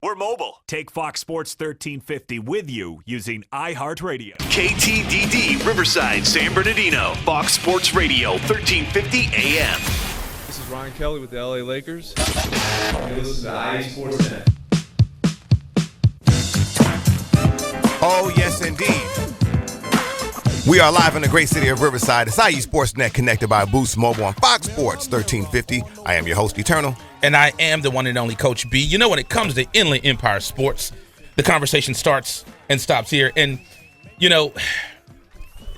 We're mobile. Take Fox Sports 1350 with you using iHeartRadio. KTDD Riverside, San Bernardino. Fox Sports Radio, 1350 AM. This is Ryan Kelly with the LA Lakers. And this is the IE Sports Net. Oh, yes, indeed. We are live in the great city of Riverside. It's IE Sportsnet connected by Boost Mobile on Fox Sports 1350. I am your host, Eternal. And I am the one and only Coach B. You know, when it comes to Inland Empire sports, the conversation starts and stops here. And, you know,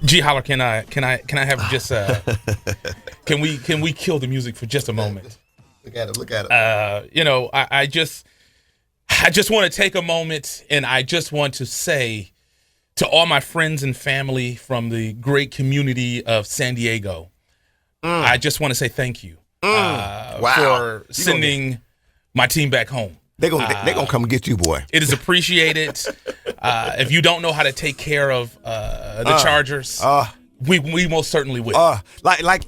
G Holler, can I have just can we kill the music for just a moment? Look at it. You know, I just want to take a moment, and I just want to say to all my friends and family from the great community of San Diego, I just want to say thank you for sending my team back home. They're gonna come get you, boy. It is appreciated. If you don't know how to take care of the Chargers, we most certainly will. Like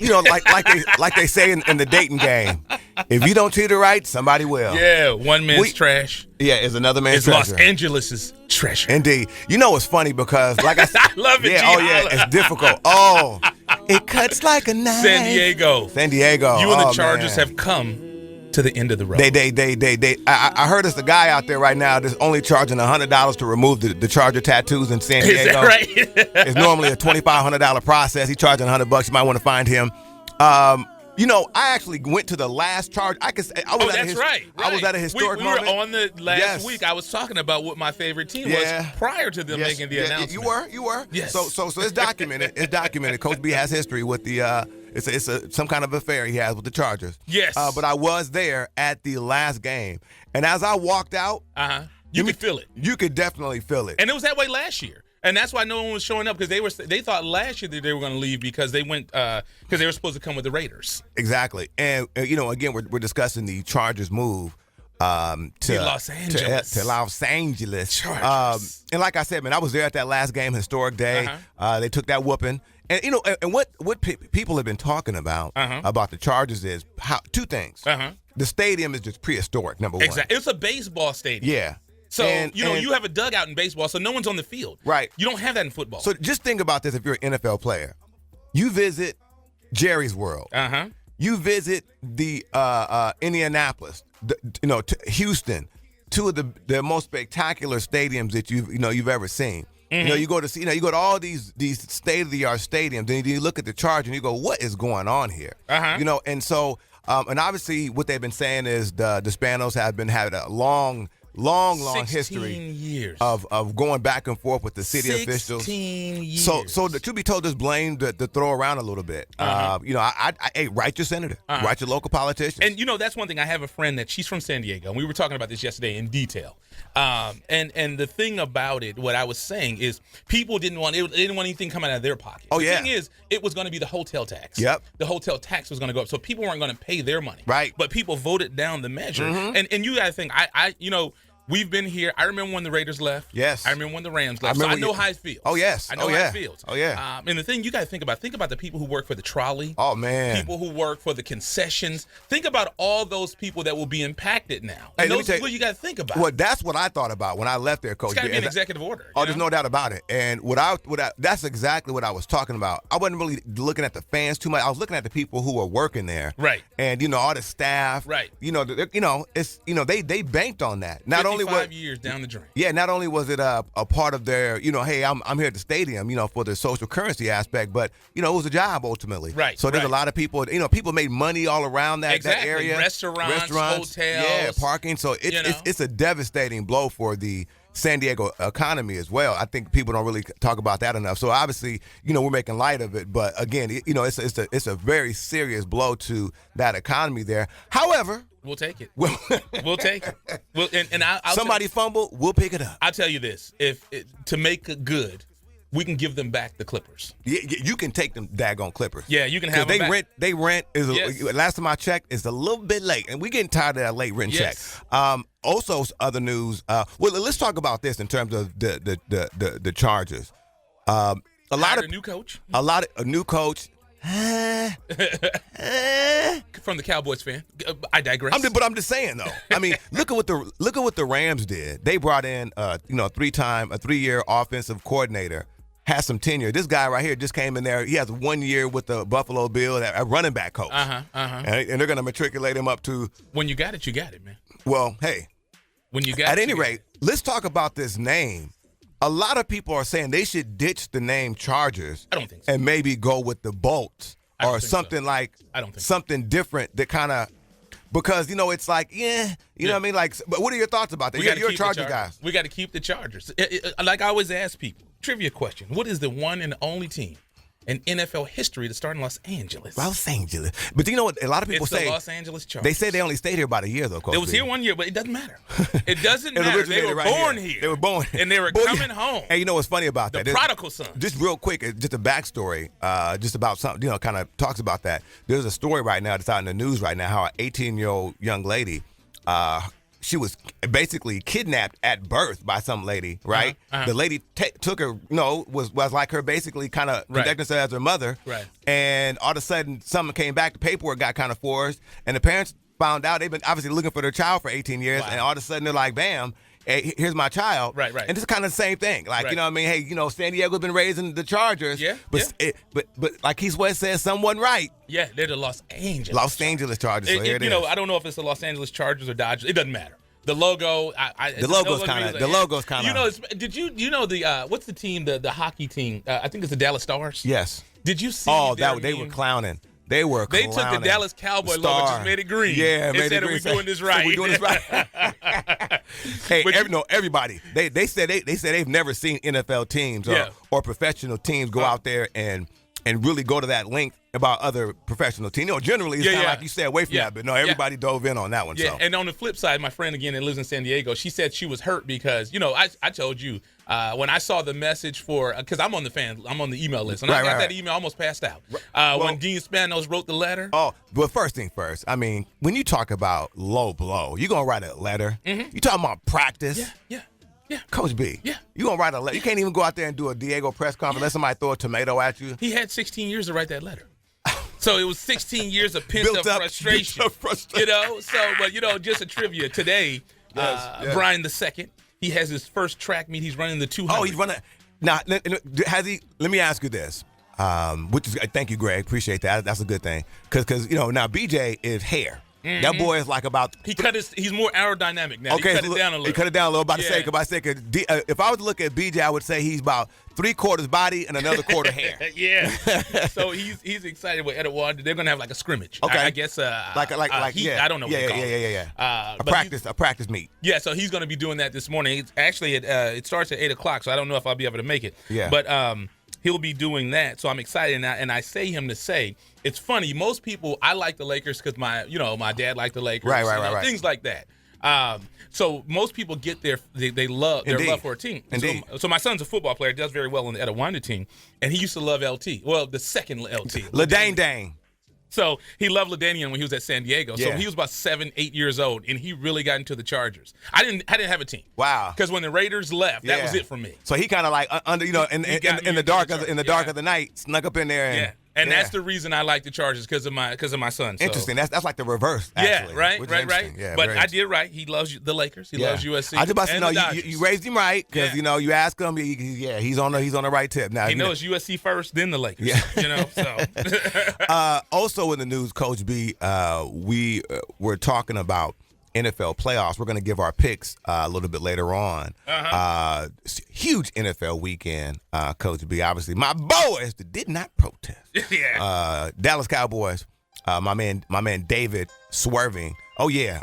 they say in the dating game, if you don't treat her right, somebody will. Yeah, one man's trash. Yeah, is another man's treasure. Los Angeles' treasure. Indeed. You know what's funny because, like I said, I love it. It's difficult. Oh, it cuts like a knife. San Diego. You and the Chargers have come to the end of the road. I heard it's a guy out there right now that's only charging $100 to remove the Charger tattoos in San Diego. Is that right? It's normally a $2,500 process. He's charging $100. You might want to find him. You know, I actually went to the last charge. I was at a historic moment. We were on the last week. I was talking about what my favorite team was prior to them making the announcement. You were. Yes. So it's documented. It's documented. Coach B has history with the. It's some kind of affair he has with the Chargers. Yes. But I was there at the last game, and as I walked out, you could feel it. You could definitely feel it. And it was that way last year. And that's why no one was showing up, because they thought last year that they were going to leave because they went because they were supposed to come with the Raiders. Exactly. And you know, again, we're discussing the Chargers move to Los Angeles. To Los Angeles. Chargers. And like I said, man, I was there at that last game, historic day. They took that whooping. And you know, and what people have been talking about the Chargers is two things. The stadium is just prehistoric. Number one. Exactly. It's a baseball stadium. Yeah. So, you have a dugout in baseball, so no one's on the field. Right. You don't have that in football. So just think about this if you're an NFL player. You visit Jerry's World. You visit the Indianapolis, Houston, two of the most spectacular stadiums that you've ever seen. You know, you go to all these state-of-the-art stadiums, and you look at the Chargers and you go, what is going on here? You know, and so and obviously what they've been saying is the Spanos have been having a long history years of going back and forth with the city officials. 16 years. So the truth be told, just blame the throw around a little bit. Hey, write your senator, write your local politicians. And you know, that's one thing. I have a friend that she's from San Diego, and we were talking about this yesterday in detail. And the thing about it, what I was saying is, people didn't want anything coming out of their pocket. The thing is, it was going to be the hotel tax. Yep. The hotel tax was going to go up, so people weren't going to pay their money. Right. But people voted down the measure. And you got to think, we've been here. I remember when the Raiders left. Yes. I remember when the Rams left. So I know how it feels. Oh, yes. I know how it feels. Oh, yeah. And the thing you got to think about the people who work for the trolley. Oh, man. People who work for the concessions. Think about all those people that will be impacted now. Hey, And those people you got to think about. Well, that's what I thought about when I left there, Coach. It's got to be an executive order. Oh, there's no doubt about it. And that's exactly what I was talking about. I wasn't really looking at the fans too much. I was looking at the people who were working there. Right. And, all the staff. Right. They banked on that. Not only 55 years down the drain. Yeah, not only was it a part of their, hey, I'm here at the stadium, for the social currency aspect, but, it was a job ultimately. Right. So there's a lot of people, people made money all around that area. Restaurants, hotels. Yeah, parking. So it's a devastating blow for the San Diego economy as well. I think people don't really talk about that enough. So obviously, we're making light of it, but again, it's a very serious blow to that economy there. However, we'll take it. We'll take it. I'll somebody fumble, we'll pick it up. I'll tell you this: to make it good, we can give them back the Clippers. Yeah, you can take them daggone Clippers. Yeah, you can have them back. They rent is Yes. last time I checked, is a little bit late, and we're getting tired of that late rent check. Also, other news. Let's talk about this in terms of the Chargers. A new coach. From the Cowboys fan, I digress. But I'm just saying though. I mean, look at what the Rams did. They brought in a 3-year offensive coordinator, has some tenure. This guy right here just came in there. He has 1 year with the Buffalo Bills, a running back coach. And they're going to matriculate him up to. When you got it, man. Well, hey. When you got at any rate, let's talk about this name. A lot of people are saying they should ditch the name Chargers. I don't think so. And maybe go with the Bolts or something I don't think something different that kind of. Because, it's like, you know what I mean? Like, but what are your thoughts about that? You're a Chargers guy. We got to keep the Chargers. Like I always ask people, trivia question, what is the one and only team in NFL history to start in Los Angeles? Los Angeles. But you know what? A lot of people say. The Los Angeles Chargers. They say they only stayed here about a year, though, Coach. They was here 1 year, but it doesn't matter. It doesn't matter. They were born here. They were born and they were coming home. And you know what's funny about that? The prodigal son. Just real quick, just a backstory, just about something, kind of talks about that. There's a story right now that's out in the news right now how an 18-year-old young lady, she was basically kidnapped at birth by some lady, right? The lady took her, was like her, basically kind of conducting herself as her mother. Right. And all of a sudden, something came back. The paperwork got kind of forged. And the parents found out they've been obviously looking for their child for 18 years. Wow. And all of a sudden, they're like, bam. Hey, here's my child. Right. And it's kind of the same thing. Like, you know what I mean? Hey, San Diego's been raising the Chargers. Yeah. But like Keith West says, someone right. Yeah, they're the Los Angeles Chargers. So here it is. I don't know if it's the Los Angeles Chargers or Dodgers. It doesn't matter. The logo, the logo's kind of. Did you know the what's the team? The hockey team? I think it's the Dallas Stars. Yes. Did you see? They were clowning. They took the Dallas Cowboy logo, just made it green. Yeah, made it green. We're doing this right. So we're doing this right. Hey, everybody. They said they've never seen NFL teams or professional teams go out there and really go to that length about other professional teams. Generally it's kind of like you stay away from that, but no, everybody dove in on that one. Yeah, so. And on the flip side, my friend again that lives in San Diego, she said she was hurt because I told you when I saw the message because I'm on the email list, and I got that email, almost passed out. When Dean Spanos wrote the letter. Oh, but first thing first, I mean, when you talk about low blow, you're gonna write a letter. Mm-hmm. You talking about practice? Yeah. Coach B. Yeah. You gonna write a letter? You can't even go out there and do a Diego press conference unless somebody throw a tomato at you. He had 16 years to write that letter. So it was 16 years of pent-up frustration. But just a trivia. Today, Brian II, he has his first track meet. He's running the 200. Oh, he's running. Now, has he? Let me ask you this. Thank you, Greg. Appreciate that. That's a good thing. Because now BJ is hair. Mm-hmm. That boy is like about. He's more aerodynamic now. Okay, he cut it down a little. He cut it down a little. If I was to look at BJ, I would say he's about 3/4 body and another quarter hair. Yeah. So he's excited with Edward. They're gonna have like a scrimmage. Okay. I guess heat. Yeah. I don't know. What Yeah. A practice meet. Yeah. So he's gonna be doing that this morning. It's actually it starts at 8:00. So I don't know if I'll be able to make it. Yeah. But he'll be doing that. So I'm excited, and I say him to say. It's funny. Most people, I like the Lakers because my dad liked the Lakers. Right. Things like that. So most people get their love for a team. So my son's a football player, does very well on the Edawanda team, and he used to love LT. Well, the second LT. LaDain. So he loved LaDainian when he was at San Diego. So he was about 7-8 years old, and he really got into the Chargers. I didn't have a team. Wow. Because when the Raiders left, that was it for me. So he kind of like under in the dark of the night snuck up in there and. And that's the reason I like the Chargers because of my son. So. Interesting. That's like the reverse. Actually, right. Yeah, but I did right. He loves the Lakers. He loves USC. I just about to know you raised him right because you ask him. He's on the right tip now. He knows USC first, then the Lakers. Yeah. So. Also in the news, Coach B, we were talking about NFL playoffs. We're going to give our picks a little bit later on. Huge NFL weekend, Coach B. Obviously, my boys that did not protest. Dallas Cowboys. My man David swerving. Oh yeah.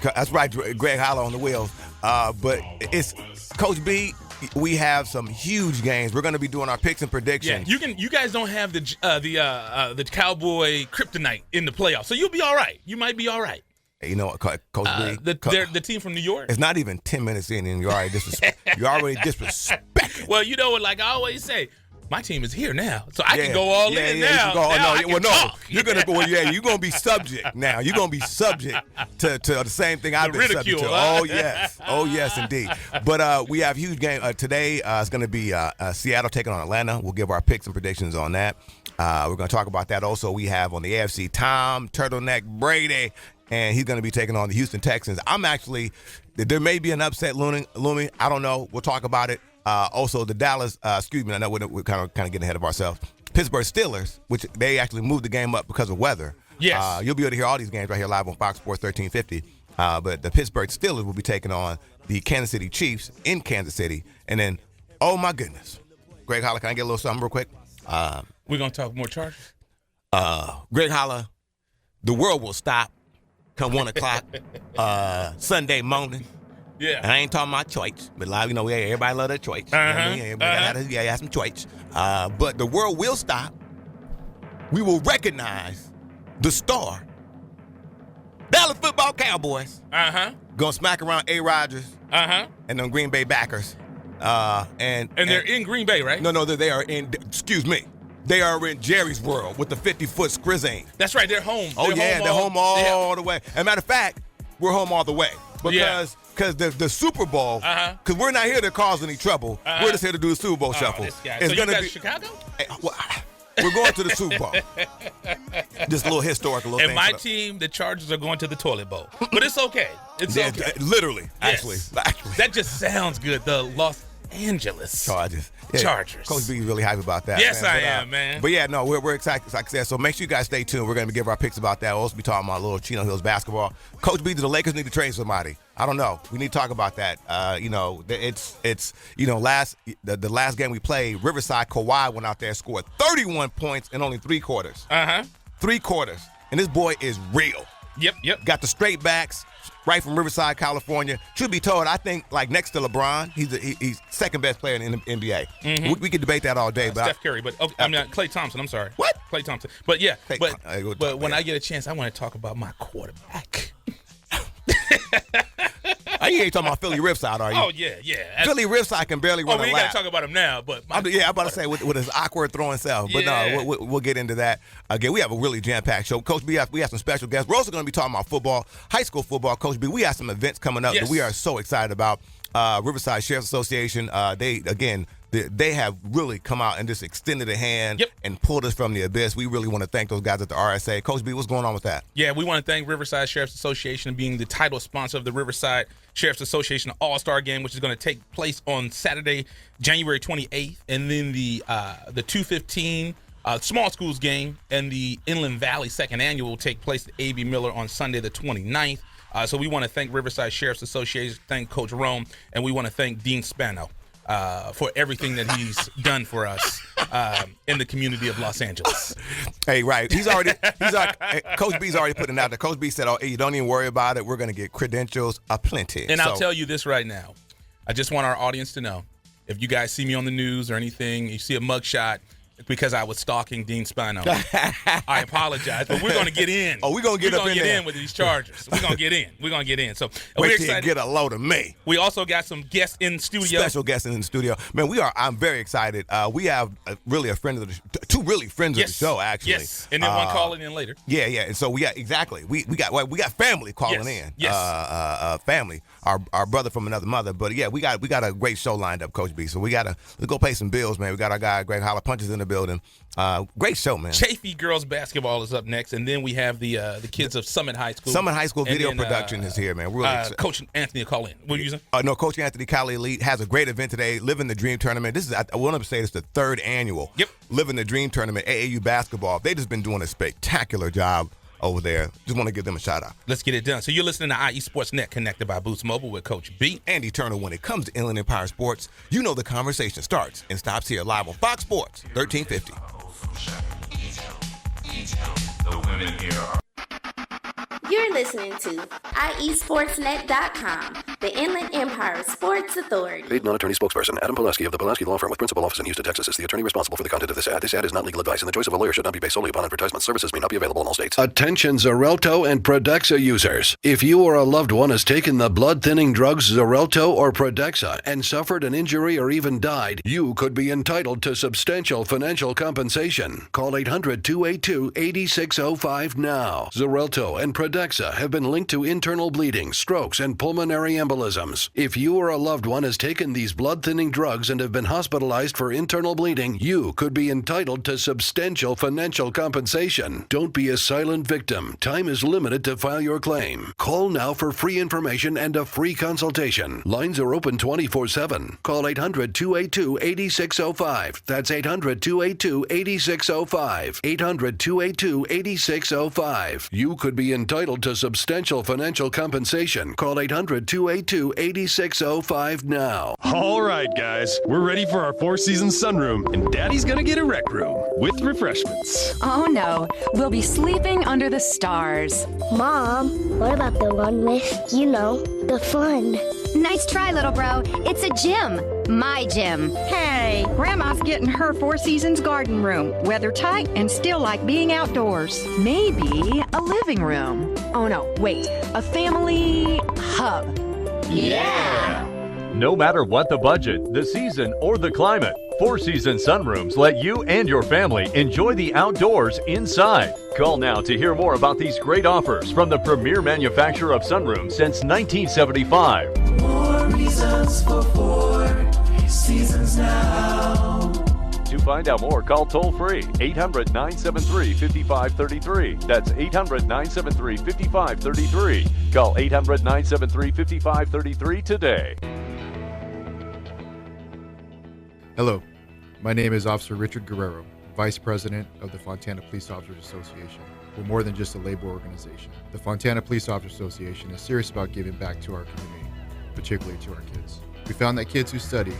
That's right, Greg Hollow on the wheels. But it's Coach B. We have some huge games. We're going to be doing our picks and predictions. Yeah, you guys don't have the Cowboy kryptonite in the playoffs, so you'll be all right. You might be all right. You know what, Coach B? The team from New York. It's not even 10 minutes in, and you're already disrespecting. Well, you know what? Like I always say, my team is here now, so I can go all in now. You're gonna go. Yeah, you're gonna be subject now. You're gonna be subject to the same thing I've been ridicule, subject to. Oh yes, indeed. But we have a huge game today. It's gonna be Seattle taking on Atlanta. We'll give our picks and predictions on that. We're gonna talk about that. Also, we have on the AFC Tom Turtleneck Brady, and he's gonna be taking on the Houston Texans. There may be an upset looming. I don't know. We'll talk about it. Also, the Dallas, I know we're kind of getting ahead of ourselves. Pittsburgh Steelers, which they actually moved the game up because of weather. Yes. You'll be able to hear all these games right here live on Fox Sports 1350. But the Pittsburgh Steelers will be taking on the Kansas City Chiefs in Kansas City. And then, oh my goodness. Greg Holler, can I get a little something real quick? We're going to talk more Chargers? Greg Holler, the world will stop come 1 o'clock Sunday morning. Yeah. And I ain't talking about choice, but everybody love their choice. Everybody got some choice. But the world will stop. We will recognize the star. Dallas Football Cowboys. Gonna smack around A. Rodgers. And them Green Bay backers. And they're in Green Bay, right? No, they are in. Excuse me. They are in Jerry's world with the 50-foot scrizzane. That's right. They're home. They're home all the way. As a matter of fact, we're home all the way because the Super Bowl. Because we're not here to cause any trouble. We're just here to do the Super Bowl shuffle. This guy. It's gonna be Chicago. We're going to the Super Bowl. Just a little historical. And my team, the Chargers, are going to the toilet bowl. But it's okay. It's okay. Literally, actually. That just sounds good. The Los Angeles Chargers. Coach B is really hype about that. Yes, I am, man. But yeah, no, we're excited, like I said. So make sure you guys stay tuned. We're going to give our picks about that. We'll also be talking about a little Chino Hills basketball. Coach B, do the Lakers need to trade somebody? I don't know. We need to talk about that. The last game we played, Riverside Kawhi went out there and scored 31 points in only 3 quarters. 3 quarters. And this boy is real. Yep. Got the straight backs. Right from Riverside, California. Truth be told, I think next to LeBron, he's second best player in the NBA. We could debate that all day. But Steph Curry, but Klay Thompson. I'm sorry. What? Klay Thompson. But yeah, but when I get a chance, I want to talk about my quarterback. You ain't talking about Philly Riverside, are you? Oh yeah. Philly Riverside can barely run a lap. We ain't got to talk about him now, but I'm about to say with his awkward throwing self. But no, we'll get into that. Again, we have a really jam-packed show. Coach B, we have some special guests. We're also going to be talking about football, high school football. Coach B, we have some events coming up that we are so excited about. Riverside Sheriff's Association, they have really come out and just extended a hand and pulled us from the abyss. We really want to thank those guys at the RSA. Coach B, what's going on with that? Yeah, we want to thank Riverside Sheriff's Association being the title sponsor of the Riverside Sheriff's Association All-Star Game, which is going to take place on Saturday, January 28th, and then the 215 small schools game and the Inland Valley second annual will take place at A.B. Miller on Sunday the 29th. So we want to thank Riverside Sheriff's Association, thank Coach Rome, and we want to thank Dean Spano for everything that he's done for us in the community of Los Angeles. Hey, right. Coach B's already putting it out there. Coach B said, you don't even worry about it. We're going to get credentials aplenty. And I'll tell you this right now. I just want our audience to know, if you guys see me on the news or anything, you see a mugshot, because I was stalking Dean Spano. I apologize, but we're going to get in. We're going to get in with these Chargers. We're going to get in. So we're excited. Get a load of me. We also got some guests in studio. Special guests in the studio. Man, I'm very excited. We have really a friend of two really friends of the show, actually. Yes, and then one calling in later. Yeah. And so we got family calling in. Yes. Family. Our brother from another mother. But yeah, we got a great show lined up, Coach B. So let's go pay some bills, man. We got our guy Greg Holler Punches in the building. Great show, man. Chafee girls basketball is up next, and then we have the kids of Summit High School. Summit High School video production is here, man. Really Coach Anthony will call in. What are you using? No, Coach Anthony Cali Elite has a great event today. Living the Dream Tournament. I want to say it's the 3rd annual. Yep. Living the Dream Tournament, AAU basketball. They just been doing a spectacular job over there. Just want to give them a shout out. Let's get it done. So you're listening to IE Sports Net, connected by Boost Mobile with Coach B. Andy Turner. When it comes to Inland Empire Sports, you know the conversation starts and stops here live on Fox Sports 1350. You're You're listening to IESportsNet.com, the Inland Empire Sports Authority. Paid non-attorney spokesperson Adam Pulaski of the Pulaski Law Firm with principal office in Houston, Texas is the attorney responsible for the content of this ad. This ad is not legal advice, and the choice of a lawyer should not be based solely upon advertisement. Services may not be available in all states. Attention Xarelto and Prodexa users. If you or a loved one has taken the blood-thinning drugs Xarelto or Prodexa and suffered an injury or even died, you could be entitled to substantial financial compensation. Call 800-282-8605 now. Xarelto and Prodexa have been linked to internal bleeding, strokes, and pulmonary embolisms. If you or a loved one has taken these blood-thinning drugs and have been hospitalized for internal bleeding, you could be entitled to substantial financial compensation. Don't be a silent victim. Time is limited to file your claim. Call now for free information and a free consultation. Lines are open 24/7. Call 800-282-8605. That's 800-282-8605. 800-282-8605. You could be entitled to substantial financial compensation. Call 800-282-8605 now. All right, guys, we're ready for our Four Seasons sunroom, and Daddy's gonna get a rec room with refreshments. Oh no, we'll be sleeping under the stars. Mom, what about the one with, the fun? Nice try, little bro. It's a gym. My gym. Hey, Grandma's getting her Four Seasons garden room. Weather tight and still like being outdoors. Maybe a living room. Oh no, wait, a family hub. Yeah! No matter what the budget, the season, or the climate, Four Seasons sunrooms let you and your family enjoy the outdoors inside. Call now to hear more about these great offers from the premier manufacturer of sunrooms since 1975. More reasons for Four Seasons now. To find out more, call toll-free 800-973-5533. That's 800-973-5533. Call 800-973-5533 today. Hello, my name is Officer Richard Guerrero, Vice President of the Fontana Police Officers Association. We're more than just a labor organization. The Fontana Police Officers Association is serious about giving back to our community, particularly to our kids. We found that kids who study,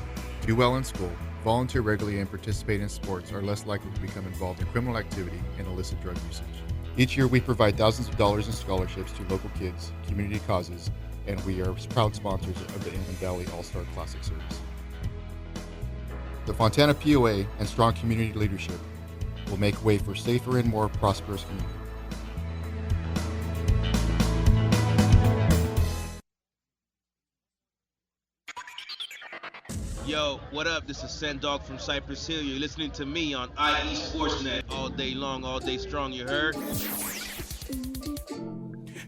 do well in school, volunteer regularly, and participate in sports are less likely to become involved in criminal activity and illicit drug usage. Each year we provide thousands of dollars in scholarships to local kids, community causes, and we are proud sponsors of the Inland Valley All-Star Classic Series. The Fontana POA and strong community leadership will make way for safer and more prosperous community. Yo, what up? This is Sendog from Cypress Hill. You're listening to me on IE Sportsnet all day long, all day strong, you heard?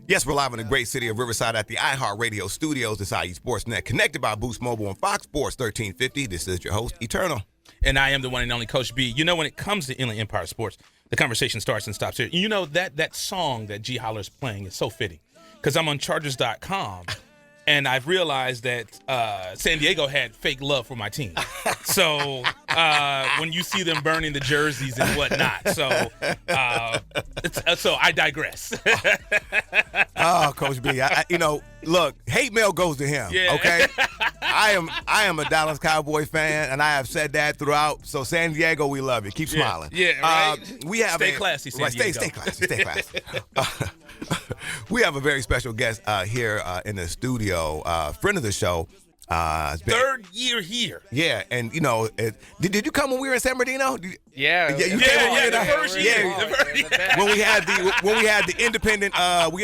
Yes, we're live in the great city of Riverside at the iHeartRadio studios. This is IE Sportsnet, connected by Boost Mobile and Fox Sports 1350. This is your host, Eternal. And I am the one and only Coach B. You know, when it comes to Inland Empire Sports, the conversation starts and stops here. You know, that song that G Holler's playing is so fitting because I'm on Chargers.com. And I've realized that San Diego had fake love for my team. So when you see them burning the jerseys and whatnot, so I digress. Oh, Coach B, look, hate mail goes to him. Yeah. Okay, I am a Dallas Cowboy fan, and I have said that throughout. So San Diego, we love you. Keep smiling. Yeah, right. We have stay classy, San Diego. Stay classy. Stay classy. We have a very special guest here in the studio, friend of the show. Third year here. Yeah, and did you come when we were in San Bernardino? Yeah, you came when the first year. When we had the independent, what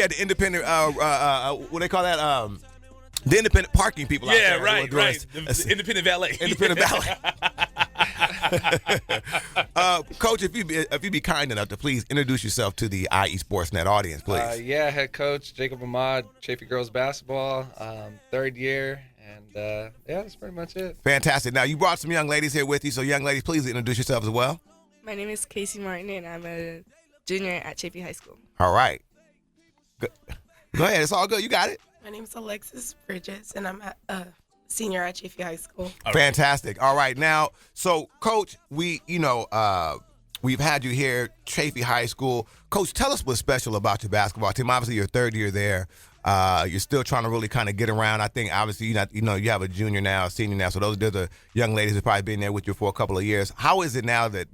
they call that? The independent parking people out there. Yeah, right. The independent valet. Independent valet. Coach, if you'd be kind enough to please introduce yourself to the IE Sportsnet audience, please. Head coach Jacob Ahmad, Chaffee Girls Basketball, third year, and that's pretty much it. Fantastic. Now, you brought some young ladies here with you, so young ladies, please introduce yourselves as well. My name is Casey Martin, and I'm a junior at Chaffee High School. All right. Go ahead. It's all good. You got it. My name is Alexis Bridges, and I'm a senior at Chaffee High School. Fantastic. All right. Now, so, Coach, we've had you here, Chaffee High School. Coach, tell us what's special about your basketball team. Obviously, your third year there. You're still trying to really kind of get around. I think, obviously, you have a junior now, a senior now. So those are the young ladies who've probably been there with you for a couple of years. How is it now that,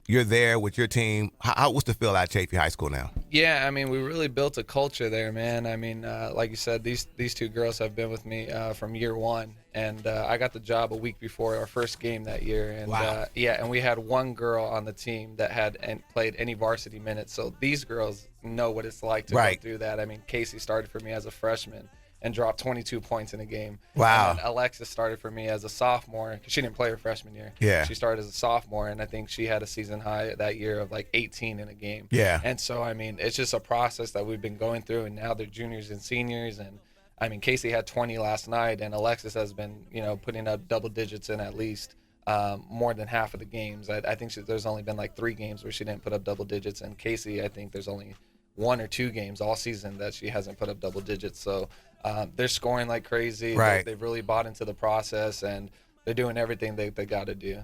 you're there with your team. What's the feel at Chaffee High School now? Yeah, I mean, we really built a culture there, man. I mean, like you said, these two girls have been with me from year one, and I got the job a week before our first game that year. And wow. And we had one girl on the team that had played any varsity minutes, so these girls know what it's like to go through that. I mean, Casey started for me as a freshman and dropped 22 points in a game. Wow. And then Alexis started for me as a sophomore, because she didn't play her freshman year. Yeah. She started as a sophomore, and I think she had a season high that year of like 18 in a game. Yeah. And so, I mean, it's just a process that we've been going through, and now they're juniors and seniors. And, I mean, Casey had 20 last night, and Alexis has been, putting up double digits in at least more than half of the games. I think there's only been like 3 games where she didn't put up double digits, and Casey, I think there's only 1 or 2 games all season that she hasn't put up double digits. So they're scoring like crazy. Right. They've really bought into the process, and they're doing everything they got to do.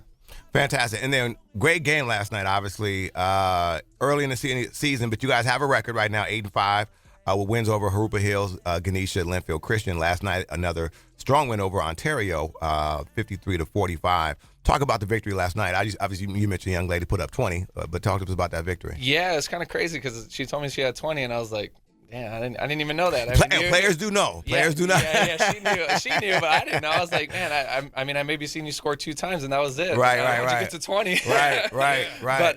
Fantastic. And then great game last night, obviously, early in the season, but you guys have a record right now, 8-5, with wins over Harupa Hills, Ganesha, Linfield Christian. Last night, another strong win over Ontario, 53-45. Talk about the victory last night. Obviously, you mentioned a young lady put up 20, but talk to us about that victory. Yeah, it's kind of crazy because she told me she had 20, and I was like, damn, I didn't even know that. Players do know. Players do not. Yeah, she knew, but I didn't know. I was like, man, I maybe seen you score 2 times, and that was it. Right. You get to 20. Right.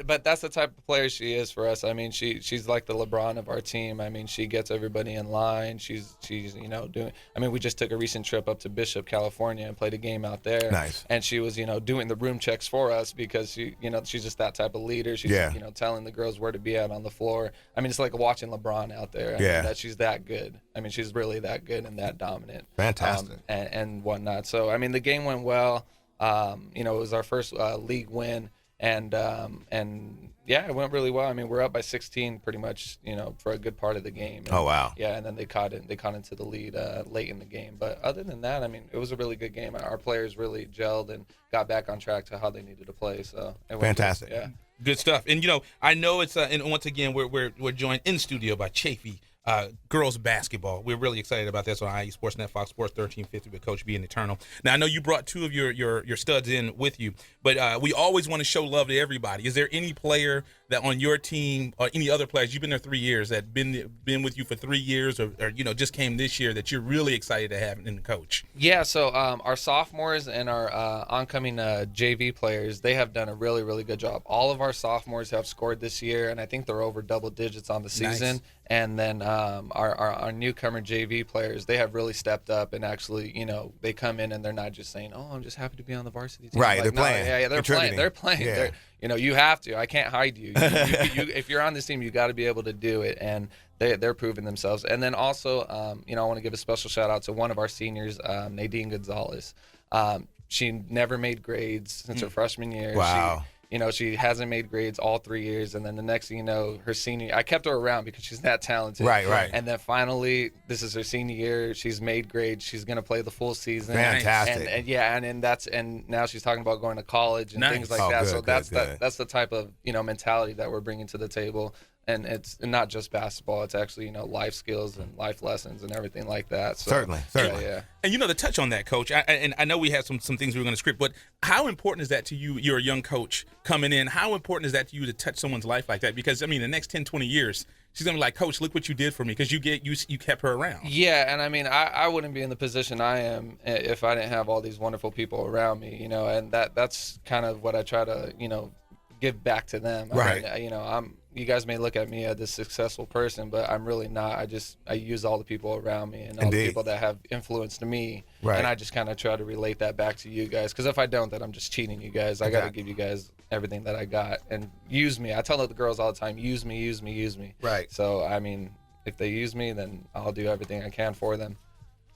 But that's the type of player she is for us. I mean, she's like the LeBron of our team. I mean, she gets everybody in line. She's doing. I mean, we just took a recent trip up to Bishop, California, and played a game out there. Nice. And she was doing the room checks for us because she's just that type of leader. She's telling the girls where to be at on the floor. I mean, it's like watching LeBron out there. I mean, that she's that good. I mean, she's really that good and that dominant. Fantastic. And whatnot. So, I mean, the game went well. It was our first league win, and it went really well. I mean, we're up by 16 pretty much, for a good part of the game. And, oh, wow. Yeah, and then they caught into the lead late in the game. But other than that, I mean, it was a really good game. Our players really gelled and got back on track to how they needed to play. So it went fantastic. Good. Yeah. Good stuff. And I know it's and once again we're joined in studio by Chaffee girls basketball. We're really excited about this on IE Sportsnet, Fox Sports 1350 with Coach B and Eternal. Now I know you brought 2 of your studs in with you, but we always want to show love to everybody. Is there any player that on your team or any other players, you've been there 3 years, that been with you for 3 years or just came this year that you're really excited to have in the coach? Yeah, so our sophomores and our oncoming JV players, they have done a really, really good job. All of our sophomores have scored this year, and I think they're over double digits on the season. Nice. And then our newcomer JV players, they have really stepped up and actually, they come in and they're not just saying, "Oh, I'm just happy to be on the varsity team." Right, like, they're playing. Yeah, they're playing. They're playing. Yeah. You have to. I can't hide you. If you're on this team, you got to be able to do it, and they're proving themselves. And then also, I want to give a special shout out to one of our seniors, Nadine Gonzalez. She never made grades since her freshman year. Wow. She hasn't made grades all 3 years, and then the next thing you know, her senior, I kept her around because she's that talented. Right. And then finally, this is her senior year. She's made grades. She's gonna play the full season. Fantastic. And now she's talking about going to college and things like that. Good, so good. that's the type of mentality that we're bringing to the table. And it's not just basketball; it's actually life skills and life lessons and everything like that. So, certainly. Yeah. And to touch on that, Coach, I know we have some things we were going to script, but how important is that to you? You're a young coach coming in. How important is that to you to touch someone's life like that? Because, I mean, the next 10, 20 years, she's going to be like, "Coach, look what you did for me," because you kept her around. Yeah, and I mean, I wouldn't be in the position I am if I didn't have all these wonderful people around me, and that's kind of what I try to, give back to them. Right. I mean, you guys may look at me as this successful person, but I'm really not. I use all the people around me and all the people that have influenced me. Right. And I just kind of try to relate that back to you guys. Because if I don't, then I'm just cheating you guys. I got to give you guys everything that I got and use me. I tell the girls all the time, use me, use me, use me. Right. So, I mean, if they use me, then I'll do everything I can for them.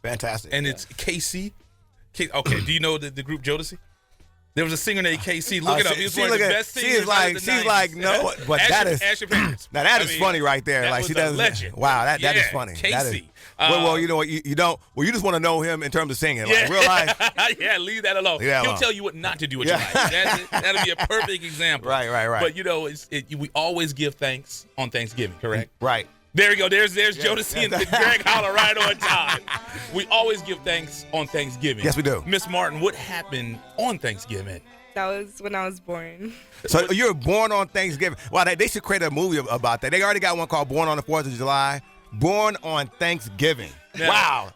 Fantastic. And it's KC. Okay, do you know the group Jodeci? There was a singer named KC. Look it up. He's one of the best singers. She's like, no, but that is now that is funny right there. Like she does. Legend. Wow, that is funny. KC. That is, well, you know what? You don't. Well, you just want to know him in terms of singing, like real life. Yeah, leave that alone. Yeah, He'll tell you what not to do with your life. That'll be a perfect example. Right. But we always give thanks on Thanksgiving, correct? Right. There we go. There's Jodeci and Greg Holler right on time. We always give thanks on Thanksgiving. Yes, we do. Miss Martin, what happened on Thanksgiving That was when I was born. So you were born on Thanksgiving. Wow, they should create a movie about that. They already got one called Born on the 4th of July. Born on Thanksgiving. Now, wow.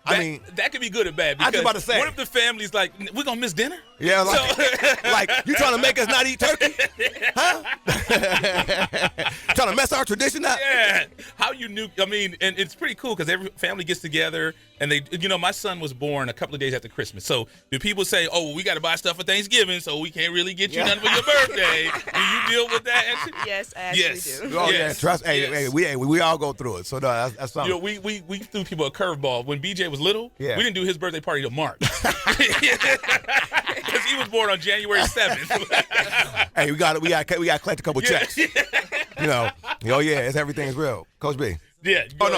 That could be good or bad. I was Because about to say. what if the family's like, we're going to miss dinner? Yeah, like you trying to make us not eat turkey? Huh? Trying to mess our tradition up? Yeah. How you knew? I mean, and it's pretty cool because every family gets together and they, my son was born a couple of days after Christmas. So do people say, oh, well, we got to buy stuff for Thanksgiving, so we can't really get you nothing for your birthday? Do you deal with that? Yes, I actually do. Oh, yeah. Trust. Hey, we all go through it. So no, that's something. We threw people a curveball. When BJ was little, we didn't do his birthday party till March. Because he was born on January 7th. Hey, we got to collect a couple checks. Everything is real. Coach B. Yeah. But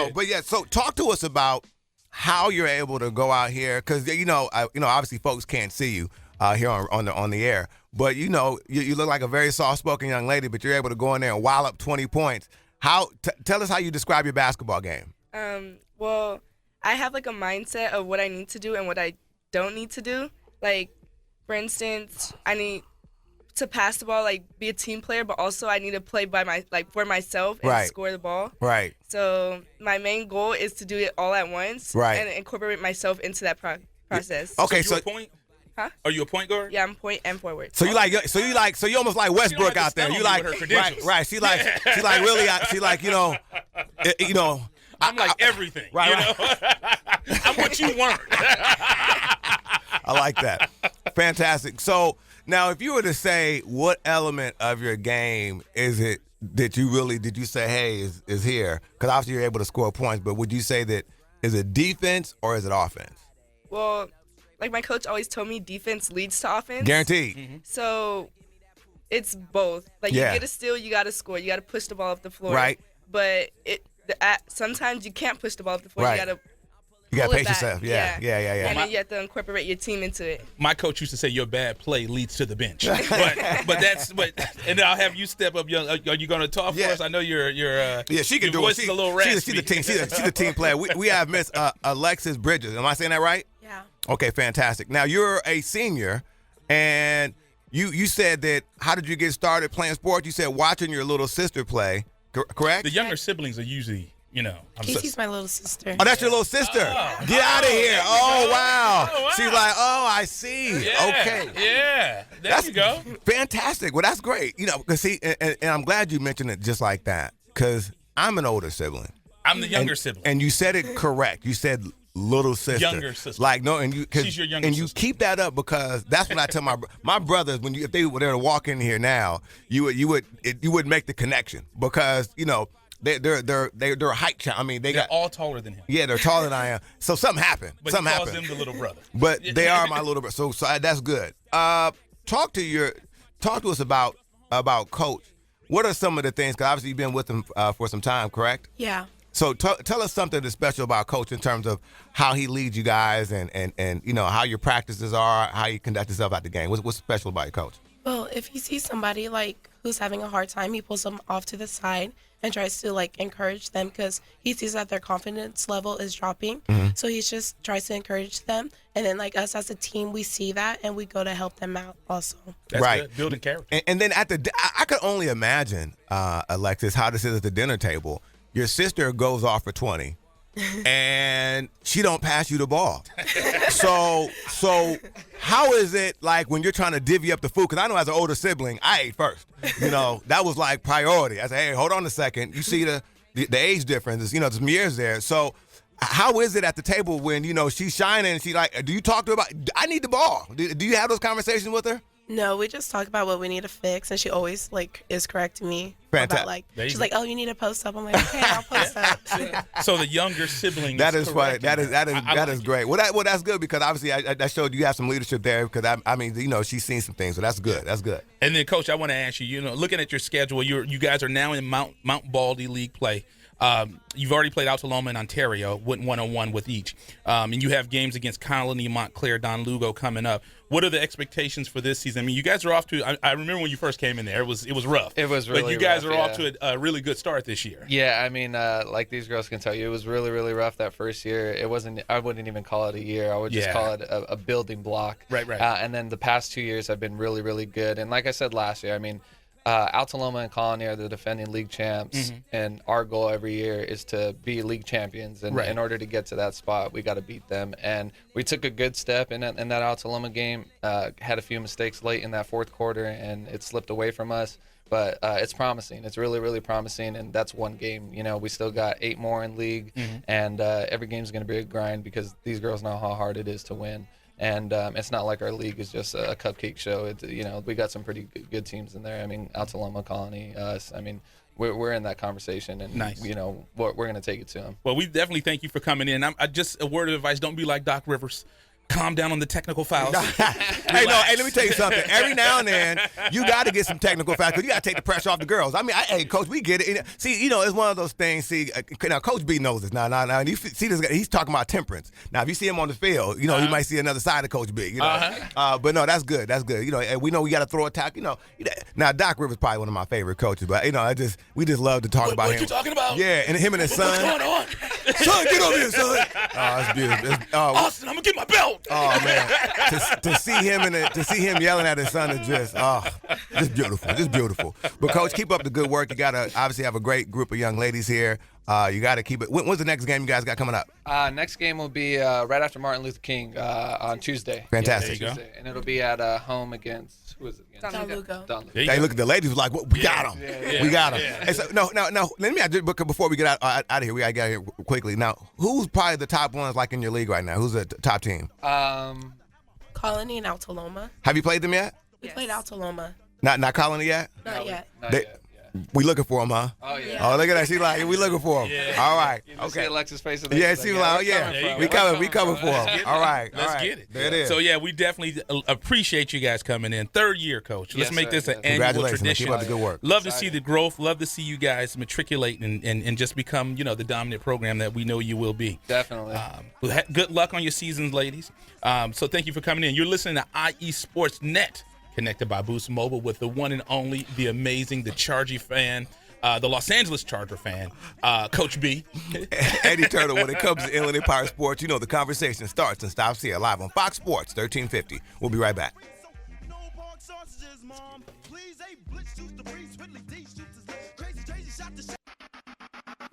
so talk to us about how you're able to go out here, because obviously folks can't see you here on the air, but you look like a very soft-spoken young lady, but you're able to go in there and wile up 20 points. Tell us how you describe your basketball game. Well, I have like a mindset of what I need to do and what I don't need to do. Like, for instance, I need to pass the ball, like be a team player, but also I need to play for myself and score the ball. Right. So my main goal is to do it all at once. Right. And incorporate myself into that process. Okay. So you a point? Huh? Are you a point guard? Yeah, I'm point and forward. So you almost like Westbrook out there. You like right. She like really. She like I'm like everything. Right. I'm what you weren't. I like that. Fantastic. So now, if you were to say what element of your game is it that did you say, hey, is here? Because obviously you're able to score points, but would you say that is it defense or is it offense? Well, like my coach always told me, defense leads to offense. Guaranteed. Mm-hmm. So it's both. Like you get a steal, you got to score. You got to push the ball up the floor. Right. But sometimes you can't push the ball up the floor. Right. You got to pace yourself. Yeah. And then you have to incorporate your team into it. My coach used to say your bad play leads to the bench. And I'll have you step up. Are you going to talk for us? I know you're she can your do voice it. Is a little raspy. She's the team player. We have Miss Alexis Bridges. Am I saying that right? Yeah. Okay, fantastic. Now you're a senior, and you said that. How did you get started playing sports? You said watching your little sister play. Correct? The younger siblings are usually, Casey's my little sister. Oh, that's your little sister. Get out of here. Oh, wow. She's like, oh, I see. Yeah. Okay. Yeah. There you go. Fantastic. Well, that's great. Because see, and I'm glad you mentioned it just like that, because I'm an older sibling. I'm the younger sibling. And you said it correct. You said little sister. Younger sister. Like, no, and she's your younger sister. You keep that up, because that's what I tell my brothers, if they were to walk in here now, you would make the connection, because, they're height challenge. I mean, they're all taller than him. Yeah, they're taller than I am. So something happened. But something he calls happened. them the little brother. But they are my little brother. So that's good. Talk to us about Coach. What are some of the things? Because obviously you've been with him for some time, correct? Yeah. So tell us something that's special about Coach in terms of how he leads you guys and how your practices are, how you conduct yourself at the game. What's special about your coach? Well, if he sees somebody who's having a hard time, he pulls them off to the side and tries to encourage them, because he sees that their confidence level is dropping. Mm-hmm. So he just tries to encourage them, and then us as a team, we see that and we go to help them out also. That's right. Good. Building character. And then I could only imagine, Alexis, how this is at the dinner table. Your sister goes off for 20, and she don't pass you the ball. So how is it when you're trying to divvy up the food? Because I know as an older sibling, I ate first. That was priority. I said, hey, hold on a second. You see the age difference. There's some years there. So how is it at the table when she's shining and she do you talk to her about, I need the ball? Do you have those conversations with her? No, we just talk about what we need to fix, and she always is correcting me. Fantastic. She's like, oh, you need to post up. I'm like, okay, I'll post up. So the younger siblings. That is funny. That is great. Well, that's good, because obviously that showed you have some leadership there, because I mean she's seen some things, so that's good. That's good. And then, Coach, I want to ask you, looking at your schedule, you guys are now in Mount Baldy League play. You've already played Altaloma and Ontario, went 1-on-1 with each. And you have games against Colony, Montclair, Don Lugo coming up. What are the expectations for this season? I mean, you guys are off to – I remember when you first came in there, it was rough. It was really rough. But you guys rough, are off to a really good start this year. Yeah, I mean, like these girls can tell you, it was really, really rough that first year. It wasn't – I wouldn't even call it a year. I would just call it a building block. Right. And then the past 2 years have been really, really good. And like I said last year, I mean – Altaloma and Colony are the defending league champs, and our goal every year is to be league champions. And in order to get to that spot, we got to beat them. And we took a good step in that Altaloma game. Had a few mistakes late in that fourth quarter, and it slipped away from us. But it's promising. It's really, really promising. And that's one game. You know, we still got 8 more in league, and every game is going to be a grind because these girls know how hard it is to win. And it's not like our league is just a cupcake show. It's, you know, we got some pretty good teams in there. I mean, Altaloma, Colony, us. I mean, we're in that conversation, and nice. You know, we're going to take it to them. Well, we definitely thank you for coming in. I just a word of advice: don't be like Doc Rivers. Calm down on the technical fouls. Hey, let me tell you something. Every now and then, you got to get some technical fouls because you got to take the pressure off the girls. I mean, hey, Coach, we get it. See, you know, it's one of those things. See, now, Coach B knows this. Now, and you see this guy, he's talking about temperance. Now, if you see him on the field, you know, you might see another side of Coach B. You know, but no, that's good. That's good. You know, we know we got to throw a tackle. You know, now Doc Rivers probably one of my favorite coaches, but you know, we just love to talk about him. What you talking about? Yeah, and him and his son. What's going on? Son, get over here, son. Oh, it's beautiful. Austin, I'm gonna get my belt. Oh man. To see him yelling at his son is just beautiful. But Coach, keep up the good work. You gotta obviously have a great group of young ladies here. You gotta keep it. When's the next game you guys got coming up? Next game will be right after Martin Luther King on Tuesday. Fantastic. Yeah, Tuesday. And it'll be at home against who is it? Don Lugo. Hey, look at the ladies. Like, we got them. We got them. And so, no. Let me ask you, before we get out of here, we gotta get out of here quickly. Now, who's probably the top ones like in your league right now? Who's the top team? Colony and Altaloma. Have you played them yet? We played Altaloma. Not Colony yet? Not yet. We looking for them, huh? Oh, yeah. Oh, look at that. She's like, we looking for them. Yeah. All right. You Okay. see Alexis' face. Yeah, she was like, oh, yeah. We coming for them. All right. Let's get it. There it is. So, yeah, we definitely appreciate you guys coming in. 3rd year, Coach. Let's make this an annual tradition. Keep up the good work. Love to see the growth. Love to see you guys matriculate and just become, you know, the dominant program that we know you will be. Definitely. Good luck on your seasons, ladies. So thank you for coming in. You're listening to IE Sports Net, connected by Boost Mobile with the one and only, the amazing, the Charger fan, the Los Angeles Charger fan, Coach B. Eddie Turtle, when it comes to Inland Empire Sports, you know the conversation starts and stops here live on Fox Sports 1350. We'll be right back.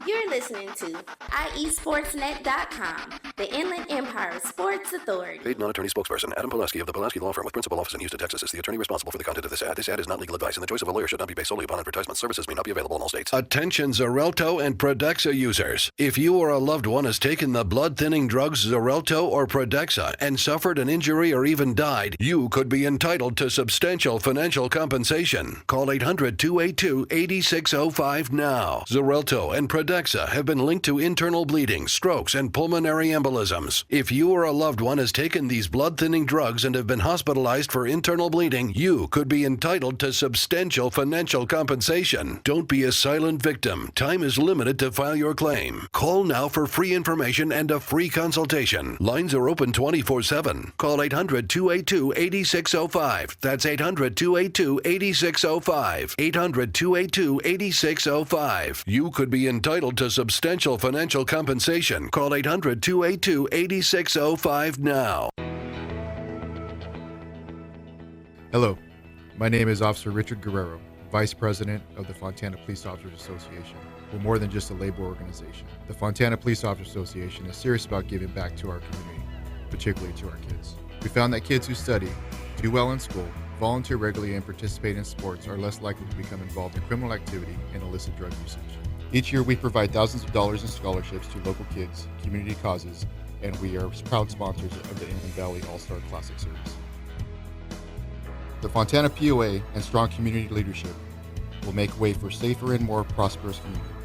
You're listening to IESportsNet.com, the Inland Empire Sports Authority. Paid non-attorney spokesperson Adam Pulaski of the Pulaski Law Firm with principal office in Houston, Texas is the attorney responsible for the content of this ad. This ad is not legal advice, and the choice of a lawyer should not be based solely upon advertisement. Services may not be available in all states. Attention Xarelto and Protexxa users. If you or a loved one has taken the blood-thinning drugs Xarelto or Protexxa and suffered an injury or even died, you could be entitled to substantial financial compensation. Call 800-282-8605 now. Xarelto and Protexxa have been linked to internal bleeding, strokes, and pulmonary embolisms. If you or a loved one has taken these blood-thinning drugs and have been hospitalized for internal bleeding, you could be entitled to substantial financial compensation. Don't be a silent victim. Time is limited to file your claim. Call now for free information and a free consultation. Lines are open 24/7. Call 800-282-8605. That's 800-282-8605. 800-282-8605. You could be entitled to substantial financial compensation. Call 800-282-8605 now. Hello, my name is Officer Richard Guerrero, Vice President of the Fontana Police Officers Association. We're more than just a labor organization. The Fontana Police Officers Association is serious about giving back to our community, particularly to our kids. We found that kids who study, do well in school, volunteer regularly, and participate in sports are less likely to become involved in criminal activity and illicit drug usage. Each year, we provide thousands of dollars in scholarships to local kids, community causes, and we are proud sponsors of the Inland Valley All-Star Classic Series. The Fontana POA and strong community leadership will make way for safer and more prosperous community.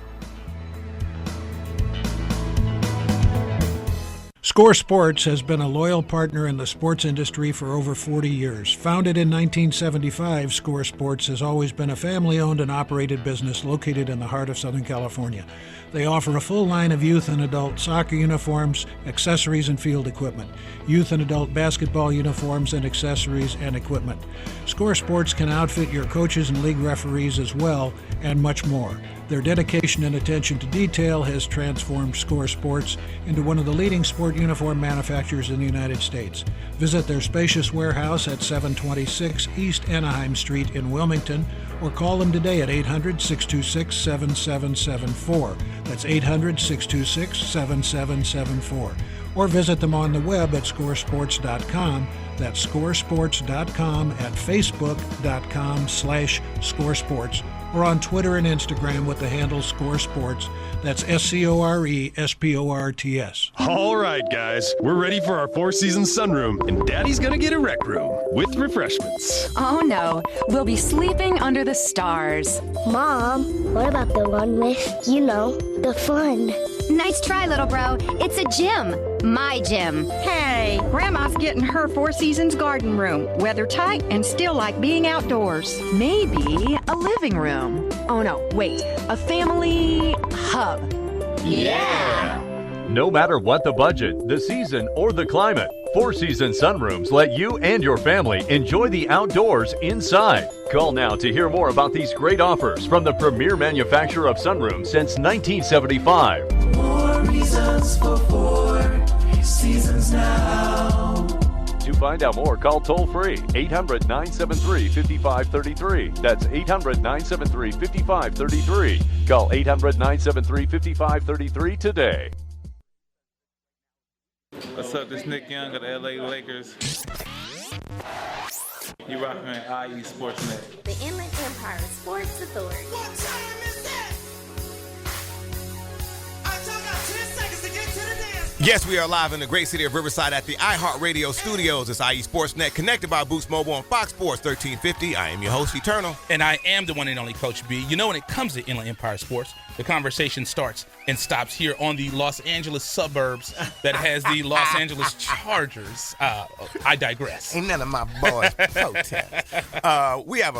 Score Sports has been a loyal partner in the sports industry for over 40 years. Founded in 1975, Score Sports has always been a family-owned and operated business located in the heart of Southern California. They offer a full line of youth and adult soccer uniforms, accessories, and field equipment, youth and adult basketball uniforms and accessories and equipment. Score Sports can outfit your coaches and league referees as well, and much more. Their dedication and attention to detail has transformed Score Sports into one of the leading sport uniform manufacturers in the United States. Visit their spacious warehouse at 726 East Anaheim Street in Wilmington, or call them today at 800-626-7774. That's 800-626-7774. Or visit them on the web at scoresports.com. That's scoresports.com, at facebook.com/scoresports, or on Twitter and Instagram with the handle Score Sports. That's SCORESPORTS. All right, guys, we're ready for our four-season sunroom, and Daddy's gonna get a rec room with refreshments. Oh no, we'll be sleeping under the stars. Mom, what about the one with, the fun? Nice try, little bro. It's a gym. My gym. Hey, Grandma's getting her Four Seasons garden room. Weather tight and still like being outdoors. Maybe a living room. Oh no, wait, a family hub. Yeah! No matter what the budget, the season, or the climate, Four Seasons Sunrooms let you and your family enjoy the outdoors inside. Call now to hear more about these great offers from the premier manufacturer of sunrooms since 1975. More reasons for Four Seasons now. To find out more, call toll-free 800-973-5533. That's 800-973-5533. Call 800-973-5533 today. What's up? This is Nick Young of the LA Lakers. You rocking at IE Sportsnet. The Inland Empire Sports Authority. What time is it? I got 10 seconds to get to the dance. Yes, we are live in the great city of Riverside at the iHeartRadio studios. It's IE Sportsnet, connected by Boost Mobile on Fox Sports 1350. I am your host, Eternal. And I am the one and only Coach B. You know, when it comes to Inland Empire Sports, the conversation starts and stops here on the Los Angeles suburbs that has the Los Angeles Chargers. I digress. Ain't none of my boys protest. We have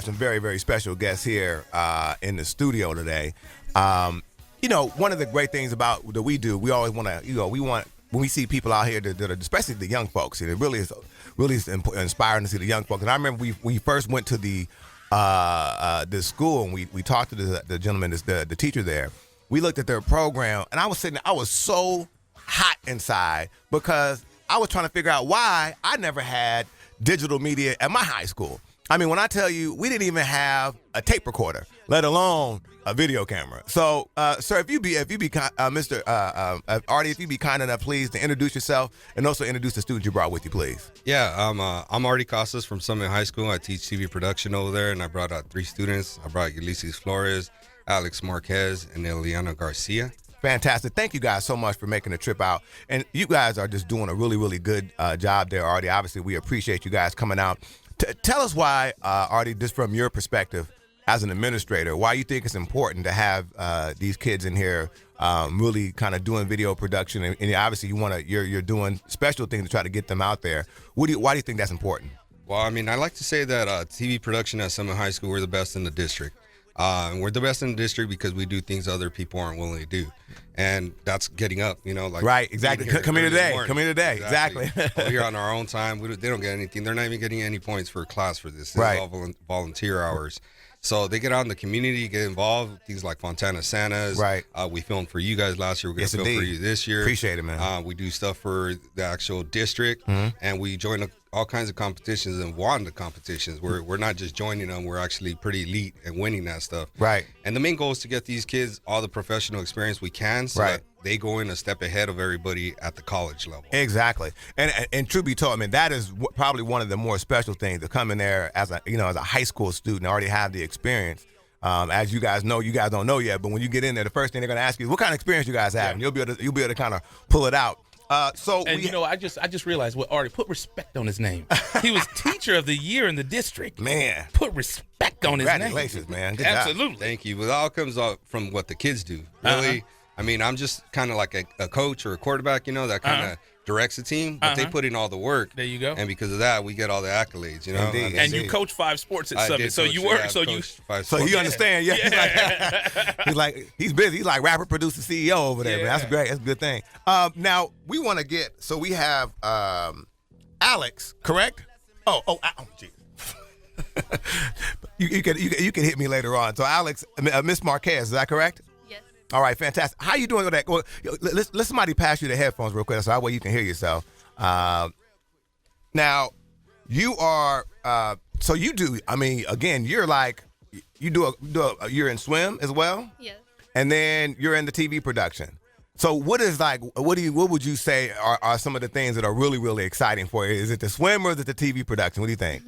some very, very special guests here in the studio today. One of the great things about that we do, we always want to, when we see people out here that are, especially the young folks, and it really is inspiring to see the young folks. And I remember we first went to the school, and we talked to the gentleman, the teacher there. We looked at their program, and I was so hot inside because I was trying to figure out why I never had digital media at my high school. I mean, when I tell you, we didn't even have a tape recorder, let alone a video camera. So, sir, if you be Mr. Artie, if you be kind enough, please, to introduce yourself and also introduce the student you brought with you, please. Yeah, I'm Artie Casas from Summit High School. I teach TV production over there, and I brought out 3 students. I brought Ulysses Flores, Alex Marquez, and Eliana Garcia. Fantastic. Thank you guys so much for making the trip out. And you guys are just doing a really, really good job there, Artie. Obviously, we appreciate you guys coming out. Tell us why, Artie, just from your perspective as an administrator, why you think it's important to have these kids in here really kind of doing video production. And obviously, you're doing special things to try to get them out there. Why do you think that's important? Well, I mean, I like to say that TV production at Summit High School, we're the best in the district. And we're the best in the district because we do things other people aren't willing to do. And that's getting up, like. Right, exactly. Come here today. Exactly. We're here on our own time. They don't get anything. They're not even getting any points for class for this. It's right. all volunteer hours. So they get out in the community, get involved. Things like Fontana Santas. Right. We filmed for you guys last year. We're going to film for you this year. Appreciate it, man. We do stuff for the actual district. Mm-hmm. And we join all kinds of competitions and won the competitions. We're not just joining them. We're actually pretty elite and winning that stuff. Right. And the main goal is to get these kids all the professional experience we can so that they go in a step ahead of everybody at the college level. Exactly. And truth be told, I mean, that is probably one of the more special things, to come in there as a high school student, already have the experience. As you guys know, you guys don't know yet, but when you get in there, the first thing they're going to ask you is what kind of experience you guys have, and you'll be able to kind of pull it out. I just realized what Artie, put respect on his name. He was teacher of the year in the district. Man, put respect on his name. Congratulations, man. Good Absolutely. Thank you. But it all comes out from what the kids do. Really, I mean, I'm just kind of like a coach or a quarterback, that kind of directs the team, but they put in all the work. There you go. And because of that, we get all the accolades, Indeed. And you coach 5 sports at Summit, so you work. So he understand. Yeah. He's busy. He's like rapper, producer, CEO over there. Man. That's great. That's a good thing. Now we want to get. So we have Alex, correct? Oh, geez. you can hit me later on. So Alex, Miss Marquez, is that correct? Yes. All right, fantastic. How you doing with that? Well, let somebody pass you the headphones real quick, so that way you can hear yourself. Now, you are. So you do. I mean, again, you're like you're in swim as well. Yes. And then you're in the TV production. So what would you say are some of the things that are really, really exciting for you? Is it the swim or is it the TV production? What do you think?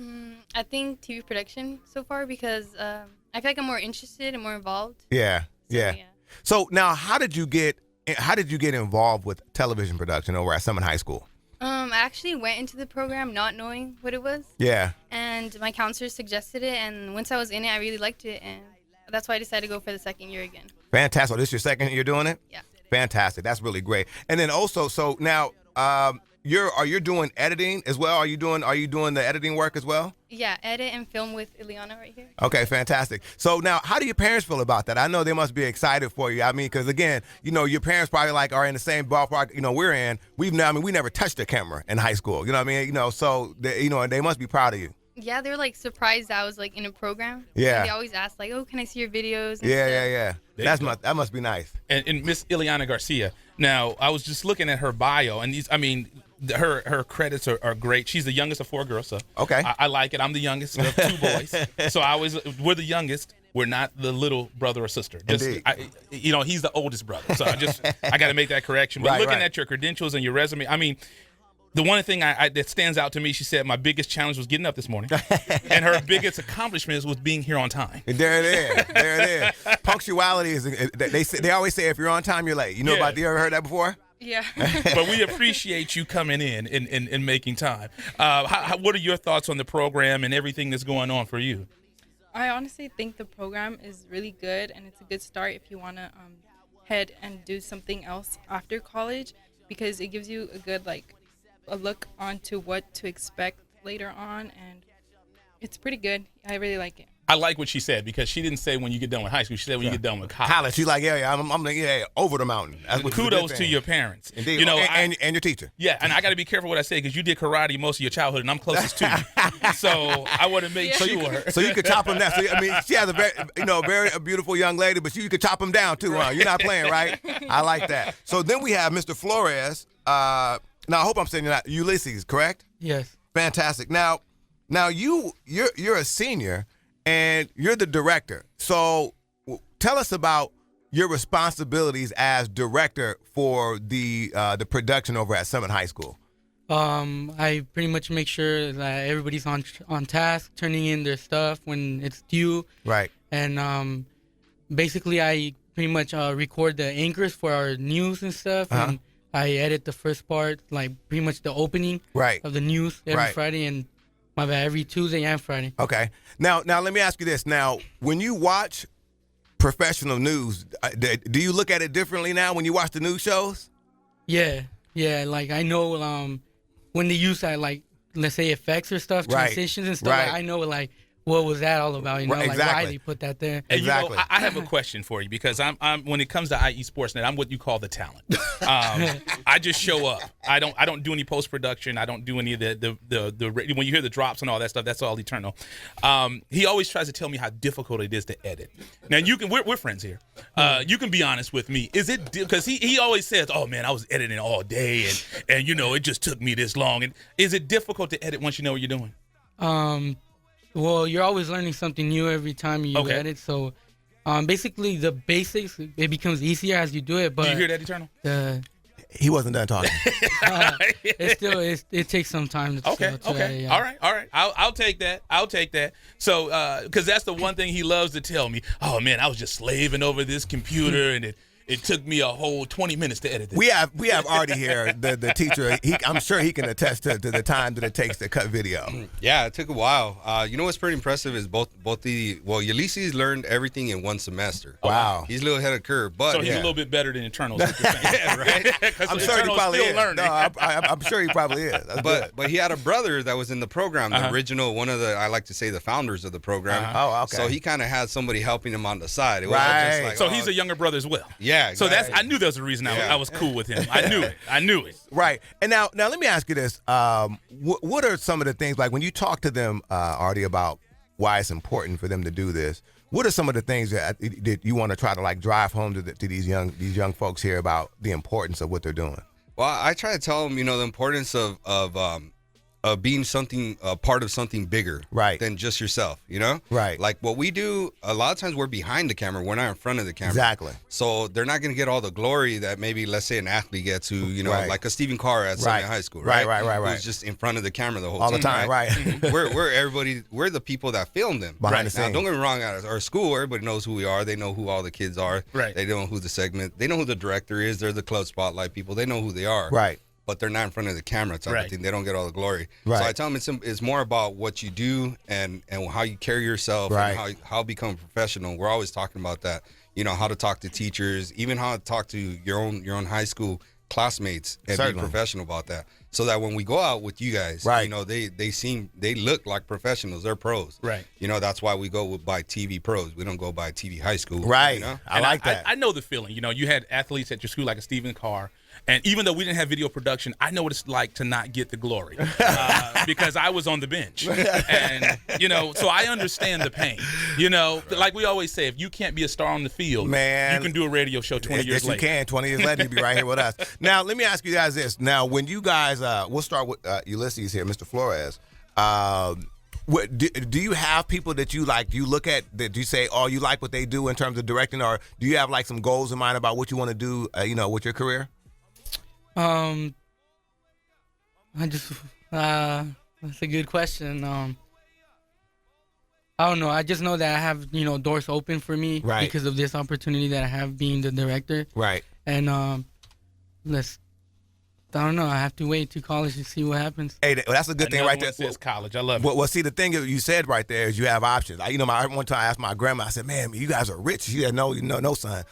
I think TV production so far because I feel like I'm more interested and more involved. Yeah. So now, how did you get involved with television production over at Summit High School? I actually went into the program not knowing what it was. Yeah. And my counselor suggested it, and once I was in it, I really liked it, and that's why I decided to go for the second year again. Fantastic. This is your second year doing it? Yeah. Fantastic. That's really great. And then also, so now you're doing editing as well? Are you doing the editing work as well? Yeah, edit and film with Ileana right here. Okay, fantastic. So now, how do your parents feel about that? I know they must be excited for you. I mean, because again, your parents probably are in the same ballpark. We're in. We never touched a camera in high school. You know what I mean? So they must be proud of you. Yeah, they were surprised I was in a program. Yeah. And they always ask oh, can I see your videos? And Yeah. That must be nice. And Miss Ileana Garcia. Now, I was just looking at her bio, and her credits are great. She's the youngest of 4 girls, so okay. I like it. I'm the youngest of 2 boys, so we're the youngest. We're not the little brother or sister. Indeed. He's the oldest brother, so I got to make that correction. But looking at your credentials and your resume, I mean, the one thing that stands out to me, she said, my biggest challenge was getting up this morning, and her biggest accomplishment was being here on time. There it is. Punctuality is. They always say if you're on time, you're late. You ever heard that before? Yeah. But we appreciate you coming in and making time. What are your thoughts on the program and everything that's going on for you? I honestly think the program is really good, and it's a good start if you want to head and do something else after college, because it gives you a good a look onto what to expect later on, and it's pretty good. I really like it. I like what she said, because she didn't say when you get done with high school. She said when you get done with college. She's like, I'm over the mountain. That's what kudos to your parents. Indeed. And your teacher. Yeah, and I got to be careful what I say, because you did karate most of your childhood, and I'm closest to you. So I want to make sure. So you could chop them down. So, I mean, she has a very beautiful young lady, but you could chop them down too, huh? You're not playing, right? I like that. So then we have Mr. Flores. Now I hope I'm saying you're not Ulysses, correct? Yes. Fantastic. Now you're a senior. And you're the director. So tell us about your responsibilities as director for the production over at Summit High School. I pretty much make sure that everybody's on task, turning in their stuff when it's due. Right. And basically, I pretty much record the anchors for our news and stuff. And I edit the first part, pretty much the opening of the news every Friday, and every Tuesday and Friday. Okay. Now let me ask you this. Now, when you watch professional news, do you look at it differently now when you watch the news shows? Yeah. I know when they use that, let's say effects or stuff, transitions and stuff. I know what was that all about? Why they put that there? And I have a question for you, because I'm when it comes to IE Sportsnet, I'm what you call the talent. I just show up. I don't do any post production. I don't do any of the when you hear the drops and all that stuff. That's all eternal. He always tries to tell me how difficult it is to edit. Now we're friends here. You can be honest with me. Is it because he always says, "Oh man, I was editing all day and it just took me this long." And is it difficult to edit once you know what you're doing? Well, you're always learning something new every time you edit. So, basically, the basics, it becomes easier as you do it. But do you hear that, Eternal? He wasn't done talking. It takes some time. Okay. All right. I'll take that. So, because that's the one thing he loves to tell me. Oh man, I was just slaving over this computer, and It took me a whole 20 minutes to edit this. We have Artie here, the teacher. I'm sure he can attest to the time that it takes to cut video. Yeah, it took a while. You know what's pretty impressive is Ulysses learned everything in one semester. Wow. He's a little ahead of curve, but So he's a little bit better than internals. yeah, right. I'm sure he probably is. Learning. No, I'm sure he probably is. But he had a brother that was in the program, the original, one of the, I like to say, the founders of the program. Oh, okay. So he kind of had somebody helping him on the side. It Right. wasn't just like, So he's a younger brother as well. Yeah, So exactly. I knew there was a reason I was cool with him. I knew it. Right. And now let me ask you this. What are some of the things, like when you talk to them, Artie, about why it's important for them to do this, what are some of the things that you want to try to like drive home to these young folks here about the importance of what they're doing? Well, I try to tell them, the importance of being something, part of something bigger than just yourself, Right. Like what we do, a lot of times we're behind the camera. We're not in front of the camera. Exactly. So they're not going to get all the glory that maybe, let's say, an athlete gets who, like a Stephen Carr at Summit High School, right? Right. Who's just in front of the camera the whole All the time, right. we're the people that film them. Behind the Now, scenes. don't get me wrong, at our school, everybody knows who we are. They know who all the kids are. Right. They know who the segment, they know who the director is. They're the club spotlight people. They know who they are. Right. But they're not in front of the camera type of thing. They don't get all the glory. Right. So I tell them it's more about what you do and how you carry yourself Right. and how become a professional. We're always talking about that. How to talk to teachers, even how to talk to your own high school classmates and Certainly. be professional about that. So that when we go out with you guys, Right. they look like professionals. They're pros. Right. That's why we go by TV pros. We don't go by TV high school. Right. I And like that. I know the feeling. You had athletes at your school like a Stephen Carr. And even though we didn't have video production, I know what it's like to not get the glory because I was on the bench. And, so I understand the pain. Like we always say, if you can't be a star on the field, Man, you can do a radio show 20 years later. Yes, you can. 20 years later, you'll be right here with us. Now, let me ask you guys this. Now, when you guys, we'll start with Ulysses here, Mr. Flores. Do you have people that you like? Do you look at that? Do you say, "Oh, you like what they do in terms of directing," or do you have like some goals in mind about what you want to do? With your career. That's a good question. I don't know. I just know that I have, doors open for me because of this opportunity that I have being the director. Right. And I don't know. I have to wait to college to see what happens. Hey, that's a good thing right there. Says college. I love it. Well, see, the thing you said right there is you have options. One time I asked my grandma, I said, "Man, you guys are rich." She said, "No, son,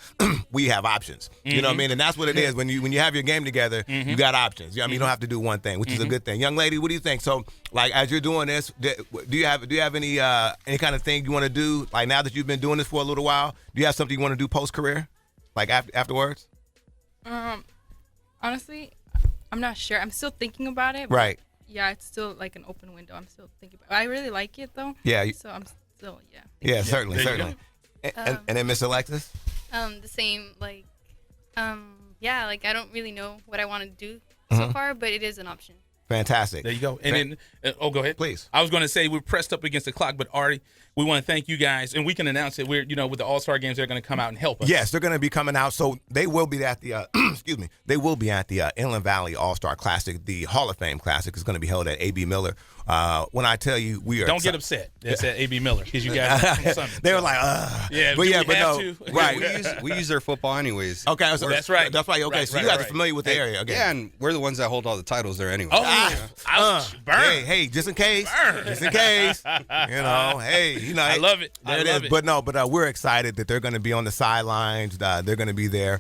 we have options." You know what I mean? And that's what it is. When you have your game together, you got options. You don't have to do one thing, which is a good thing. Young lady, what do you think? So, like, as you're doing this, do you have any kind of thing you want to do? Like, now that you've been doing this for a little while, do you have something you want to do post career, like afterwards? Honestly, I'm not sure. I'm still thinking about it. Right. Yeah, it's still like an open window. I'm still thinking about it. I really like it though. Yeah. So I'm still, Yeah, certainly. And then Miss Alexis? The same, like, like I don't really know what I want to do so far, but it is an option. Fantastic. There you go. And then, go ahead. Please. I was going to say we're pressed up against the clock, but Artie, we want to thank you guys, and we can announce it. We're, with the All-Star games, they're going to come out and help us. Yes, they're going to be coming out. So they will be at the, they will be at the Inland Valley All-Star Classic. The Hall of Fame Classic is going to be held at A.B. Miller. When I tell you, we are. Don't get upset. It's at A.B. Miller because you guys are from Summit. They were like, Yeah, but no. Right. We use their football anyways. Okay, so that's right. That's right. Okay, so you guys are familiar with the area. Okay. Yeah, and we're the ones that hold all the titles there anyway. Burn. Hey, just in case. Just in case. I love it. There it is. But we're excited that they're going to be on the sidelines. They're going to be there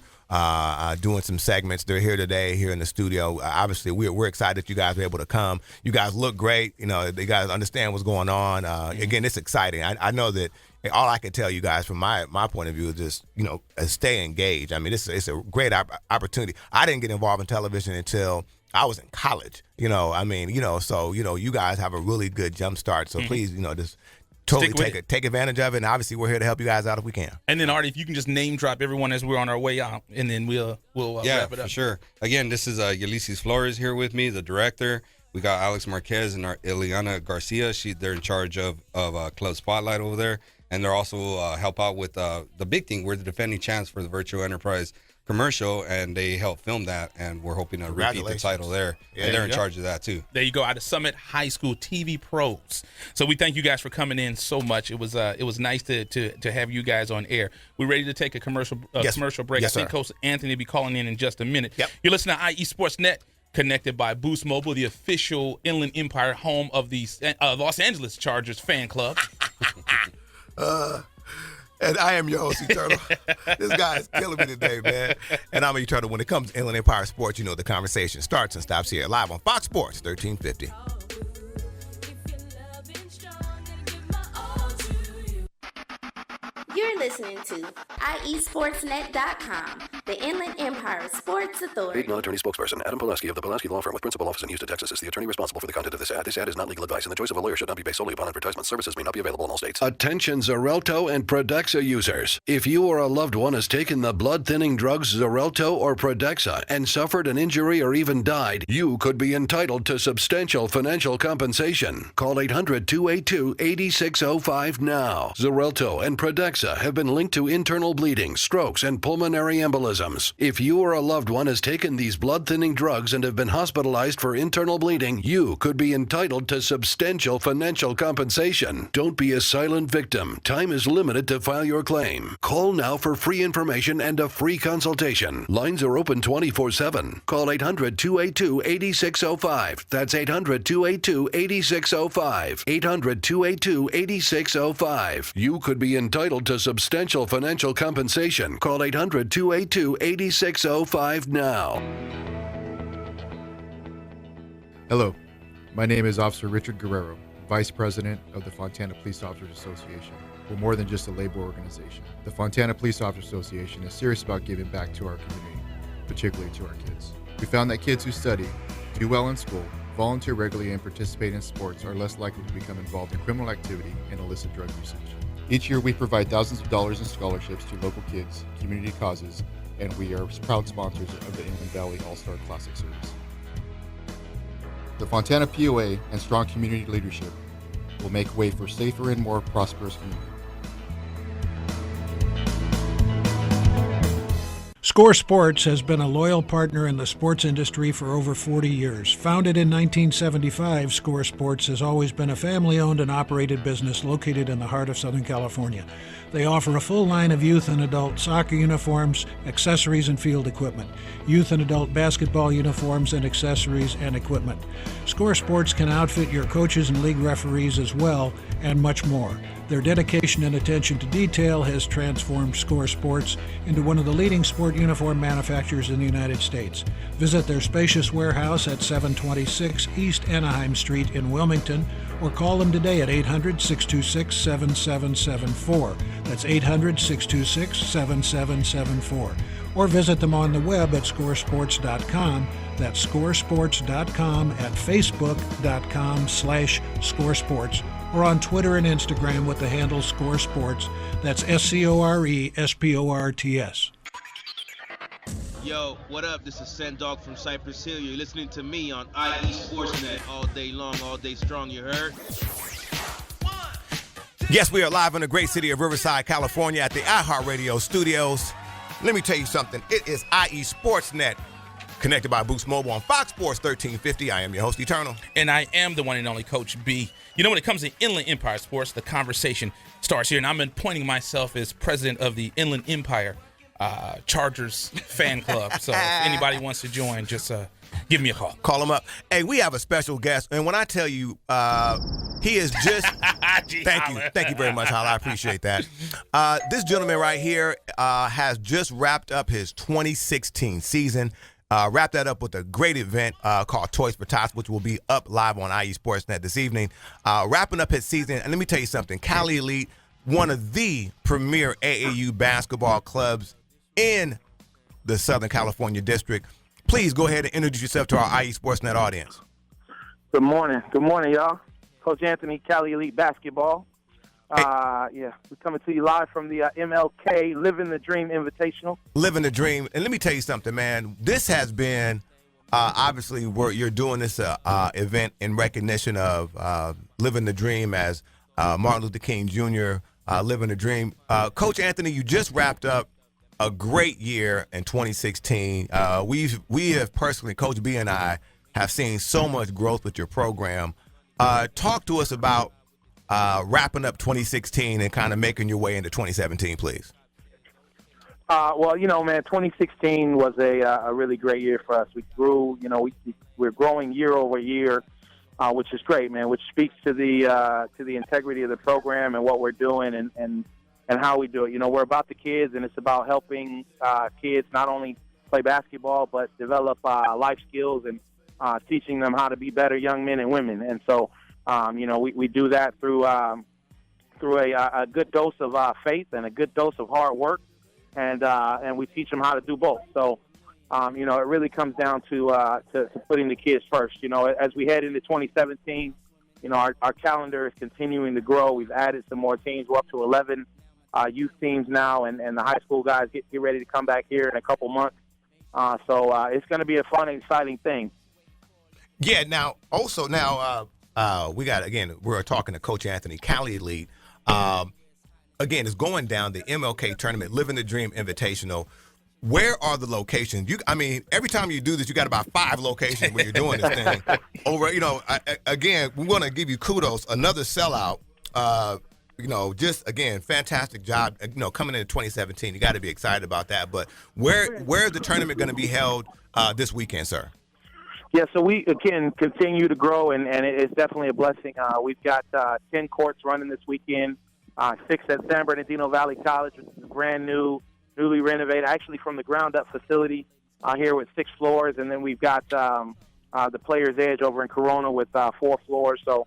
doing some segments. They're here today, here in the studio. Obviously, we're excited that you guys are able to come. You guys look great. You guys understand what's going on. Again, it's exciting. I know that all I can tell you guys from my point of view is just, stay engaged. I mean, it's a great opportunity. I didn't get involved in television until I was in college. So you guys have a really good jump start. So please, just totally take advantage of it. And obviously, we're here to help you guys out if we can. And then, Artie, if you can just name drop everyone as we're on our way out, and then we'll wrap it up. For sure. Again, this is Ulysses Flores here with me, the director. We got Alex Marquez and Ileana Garcia. They're in charge of Club Spotlight over there. And they're also help out with the big thing. We're the defending champs for the Virtual Enterprise commercial, and they helped film that, and we're hoping to repeat the title there. Yeah, and they're there in you go. charge of that too. There you go, out of Summit High School TV Pros. So we thank you guys for coming in so much. It was nice to have you guys on air. We're ready to take a commercial break. Yes, I think sir. Coach Anthony will be calling in just a minute. Yep. You're listening to IE Sports Net, connected by Boost Mobile, the official Inland Empire home of the Los Angeles Chargers fan club. And I am your host, Eternal. This guy is killing me today, man. And I'm Eternal. When it comes to Inland Empire Sports, you know the conversation starts and stops here, live on Fox Sports 1350. You're listening to IESportsNet.com, the Inland Empire Sports Authority. Paid non-attorney spokesperson Adam Pulaski of the Pulaski Law Firm with principal office in Houston, Texas is the attorney responsible for the content of this ad. This ad is not legal advice, and the choice of a lawyer should not be based solely upon advertisement. Services may not be available in all states. Attention Xarelto and Protexxa users. If you or a loved one has taken the blood-thinning drugs Xarelto or Protexxa and suffered an injury or even died, you could be entitled to substantial financial compensation. Call 800-282-8605 now. Xarelto and Protexxa have been linked to internal bleeding, strokes, and pulmonary embolisms. If you or a loved one has taken these blood-thinning drugs and have been hospitalized for internal bleeding, you could be entitled to substantial financial compensation. Don't be a silent victim. Time is limited to file your claim. Call now for free information and a free consultation. Lines are open 24/7. Call 800-282-8605. That's 800-282-8605. 800-282-8605. You could be entitled to substantial financial compensation. Call 800-282-8605 now. Hello, my name is Officer Richard Guerrero, Vice President of the Fontana Police Officers Association. We're more than just a labor organization. The Fontana Police Officers Association is serious about giving back to our community, particularly to our kids. We found that kids who study, do well in school, volunteer regularly, and participate in sports are less likely to become involved in criminal activity and illicit drug usage. Each year, we provide thousands of dollars in scholarships to local kids, community causes, and we are proud sponsors of the Inland Valley All-Star Classic Series. The Fontana POA and strong community leadership will make way for safer and more prosperous community. Score Sports has been a loyal partner in the sports industry for over 40 years. Founded in 1975, Score Sports has always been a family-owned and operated business located in the heart of Southern California. They offer a full line of youth and adult soccer uniforms, accessories, and field equipment, youth and adult basketball uniforms and accessories and equipment. Score Sports can outfit your coaches and league referees as well, and much more. Their dedication and attention to detail has transformed Score Sports into one of the leading sport uniform manufacturers in the United States. Visit their spacious warehouse at 726 East Anaheim Street in Wilmington, or call them today at 800-626-7774. That's 800-626-7774. Or visit them on the web at scoresports.com. That's scoresports.com, at facebook.com/scoresports, or on Twitter and Instagram with the handle Score Sports. That's SCORESPORTS. Yo, what up? This is Sendog from Cypress Hill. You're listening to me on IE Sportsnet all day long, all day strong, you heard? Yes, we are live in the great city of Riverside, California at the iHeartRadio studios. Let me tell you something. It is IE Sportsnet, connected by Boost Mobile on Fox Sports 1350. I am your host, Eternal. And I am the one and only Coach B. You know, when it comes to Inland Empire Sports, the conversation starts here. And I'm appointing myself as president of the Inland Empire Chargers fan club. So if anybody wants to join, just give me a call. Call him up. Hey, we have a special guest. And when I tell you, he is just... Thank you very much, Holla. I appreciate that. This gentleman right here has just wrapped up his 2016 season. Wrap that up with a great event called Toys for Tots, which will be up live on IE Sportsnet this evening. Wrapping up his season, and let me tell you something. Cali Elite, one of the premier AAU basketball clubs in the Southern California district. Please go ahead and introduce yourself to our IE Sportsnet audience. Good morning, y'all. Coach Anthony, Cali Elite Basketball. We're coming to you live from the MLK Living the Dream Invitational. Living the Dream. And let me tell you something, man. This has been, obviously, where you're doing this event in recognition of Living the Dream as Martin Luther King Jr. Living the Dream. Coach Anthony, you just wrapped up a great year in 2016. We have personally, Coach B and I, have seen so much growth with your program. Talk to us about wrapping up 2016 and kind of making your way into 2017, please. Well, man, 2016 was a really great year for us. We grew, we're growing year over year, which is great, man, which speaks to the integrity of the program and what we're doing and how we do it. We're about the kids, and it's about helping kids not only play basketball but develop life skills and teaching them how to be better young men and women. And so, we do that through a good dose of faith and a good dose of hard work. And we teach them how to do both. So, it really comes down to putting the kids first. As we head into 2017, our calendar is continuing to grow. We've added some more teams. We're up to 11 youth teams now, and the high school guys get ready to come back here in a couple months. So it's going to be a fun and exciting thing. Yeah. Now, we got, again, we're talking to Coach Anthony, Cali Elite. Again, it's going down the MLK tournament, Living the Dream Invitational. Where are the locations? Every time you do this, you got about 5 locations where you're doing this thing. Again, we want to give you kudos. Another sellout. Just again, fantastic job. Coming into 2017, you got to be excited about that. But where is the tournament going to be held this weekend, sir? Yeah, so we, again, continue to grow, and it's definitely a blessing. We've got 10 courts running this weekend. 6 at San Bernardino Valley College, which is a brand new, newly renovated, actually from the ground up facility here with 6 floors. And then we've got the Players Edge over in Corona with 4 floors. So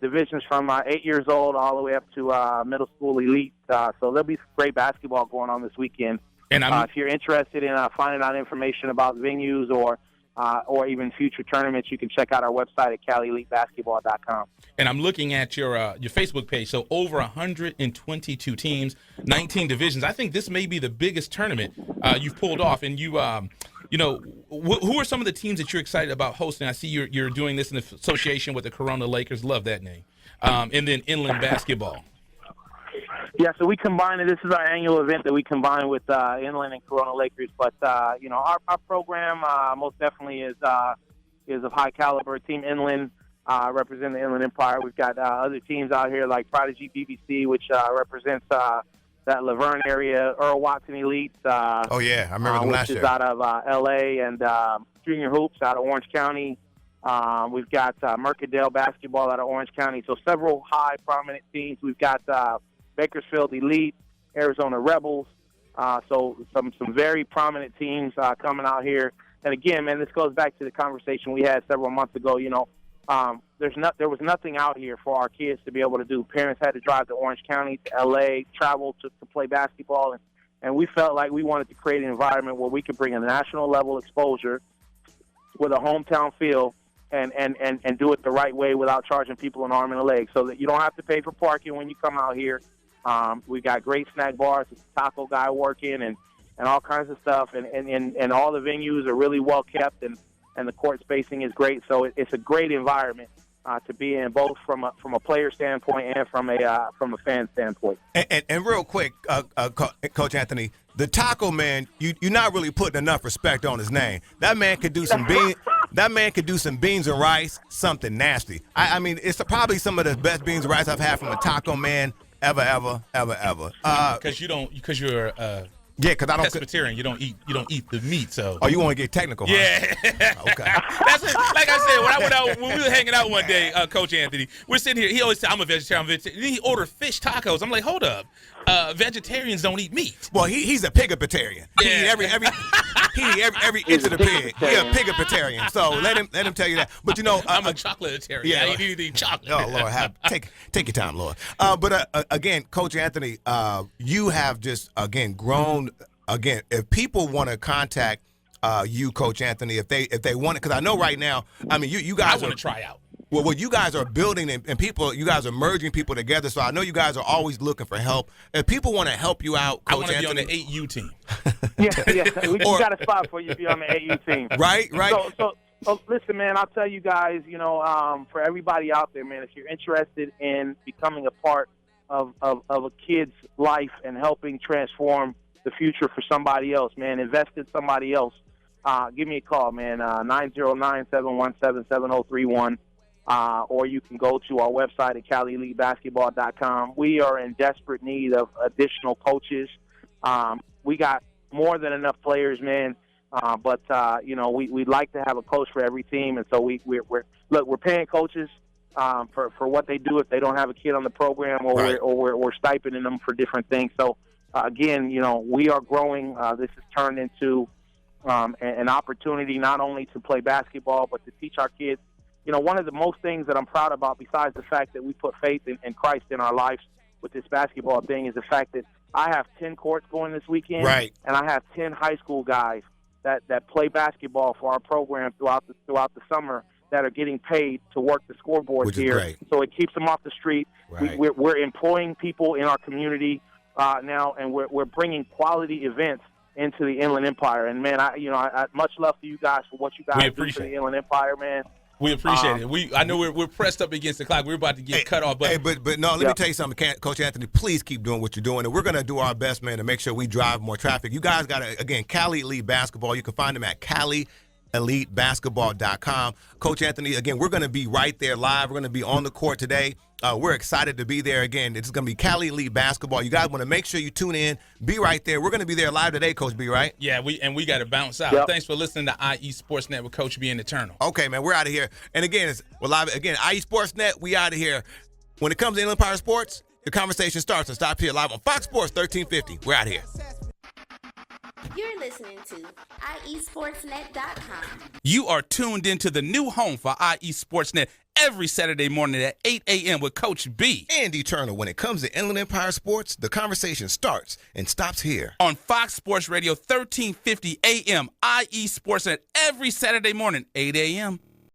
divisions from 8 years old all the way up to middle school elite. So there'll be great basketball going on this weekend. And if you're interested in finding out information about venues or even future tournaments, you can check out our website at CaliEliteBasketball.com. And I'm looking at your Facebook page. So over 122 teams, 19 divisions. I think this may be the biggest tournament you've pulled off. And who are some of the teams that you're excited about hosting? I see you're doing this in association with the Corona Lakers. Love that name. And then Inland Basketball. Yeah, so we combine it. This is our annual event that we combine with Inland and Corona Lakers. But our program most definitely is of high caliber. Team Inland represent the Inland Empire. We've got other teams out here like Prodigy BBC, which represents that Laverne area. Earl Watson Elite. I remember them last year. Which is out of L.A. and Junior Hoops out of Orange County. We've got Mercadale Basketball out of Orange County. So several high prominent teams. We've got Bakersfield Elite, Arizona Rebels, so some very prominent teams coming out here. And again, man, this goes back to the conversation we had several months ago. There was nothing out here for our kids to be able to do. Parents had to drive to Orange County, to L.A., travel to play basketball, and we felt like we wanted to create an environment where we could bring a national level exposure with a hometown feel and do it the right way without charging people an arm and a leg, so that you don't have to pay for parking when you come out here. We got great snack bars, there's a taco guy working, and all kinds of stuff, and all the venues are really well kept, and the court spacing is great. So it's a great environment to be in, both from a player standpoint and from a fan standpoint. And real quick, Coach Anthony, the Taco Man, you're not really putting enough respect on his name. That man could do some beans. That man could do some beans and rice, something nasty. I mean, it's probably some of the best beans and rice I've had from a Taco Man ever. Because you're because I don't pescatarian. You don't eat the meat. So you want to get technical? Huh? Yeah. Okay. That's like I said, when I went out, when we were hanging out one day, Coach Anthony, we're sitting here. He always said, "I'm a vegetarian." Then he ordered fish tacos. I'm like, hold up, vegetarians don't eat meat. Well, he's a pigapitarian. He eat every every inch of the pig. He's a pigapitarian. So let him tell you that. But I'm a chocolatarian. Yeah, I eat anything chocolate. Oh Lord, take your time, Lord. But again, Coach Anthony, you have just grown. Again, if people want to contact you, Coach Anthony, if they want it, because I know right now, I mean, you guys want to try out. Well, you guys are building and people, you guys are merging people together. So I know you guys are always looking for help. If people want to help you out, Coach I want to be Anthony, on the 8U team. Yeah, we got a spot for you to be on the 8U team. Right. So listen, man, I'll tell you guys, for everybody out there, man, if you're interested in becoming a part of a kid's life and helping transform the future for somebody else, man. Invest in somebody else. Give me a call, man, 909-717-7031. Or you can go to our website at CaliEliteBasketball.com. We are in desperate need of additional coaches. We got more than enough players, man. But we'd like to have a coach for every team, and so we're paying coaches for what they do if they don't have a kid on the program, or we're stipending them for different things. So again, we are growing. This has turned into an opportunity not only to play basketball but to teach our kids. One of the most things that I'm proud about, besides the fact that we put faith in Christ in our lives with this basketball thing, is the fact that I have 10 courts going this weekend, right, and I have 10 high school guys that play basketball for our program throughout the summer that are getting paid to work the scoreboards here. Great. So it keeps them off the street. Right. We're employing people in our community now, and we're bringing quality events into the Inland Empire. And man, I much love to you guys for what you guys do for the Inland Empire, man. We appreciate it. I know we're pressed up against the clock. We're about to get cut off. But no, let me tell you something, Coach Anthony. Please keep doing what you're doing, and we're going to do our best, man, to make sure we drive more traffic. You guys got to, again, Cali Elite Basketball. You can find them at CaliEliteBasketball.com. Coach Anthony, again, we're going to be right there live. We're going to be on the court today. We're excited to be there again. It's going to be Cali Elite Basketball. You guys want to make sure you tune in. Be right there. We're going to be there live today, Coach B, right? Yeah, we got to bounce out. Yep. Thanks for listening to IE Sportsnet with Coach B and Eternal. Okay, man, we're out of here. And again, we're live again. IE Sportsnet, we out of here. When it comes to Inland Empire Sports, the conversation starts and stops here live on Fox Sports 1350. We're out of here. You're listening to IESportsNet.com. You are tuned into the new home for IE Sportsnet every Saturday morning at 8 a.m. with Coach B. And Eternal. When it comes to Inland Empire Sports, the conversation starts and stops here. On Fox Sports Radio 1350 a.m. IE Sportsnet every Saturday morning, 8 a.m.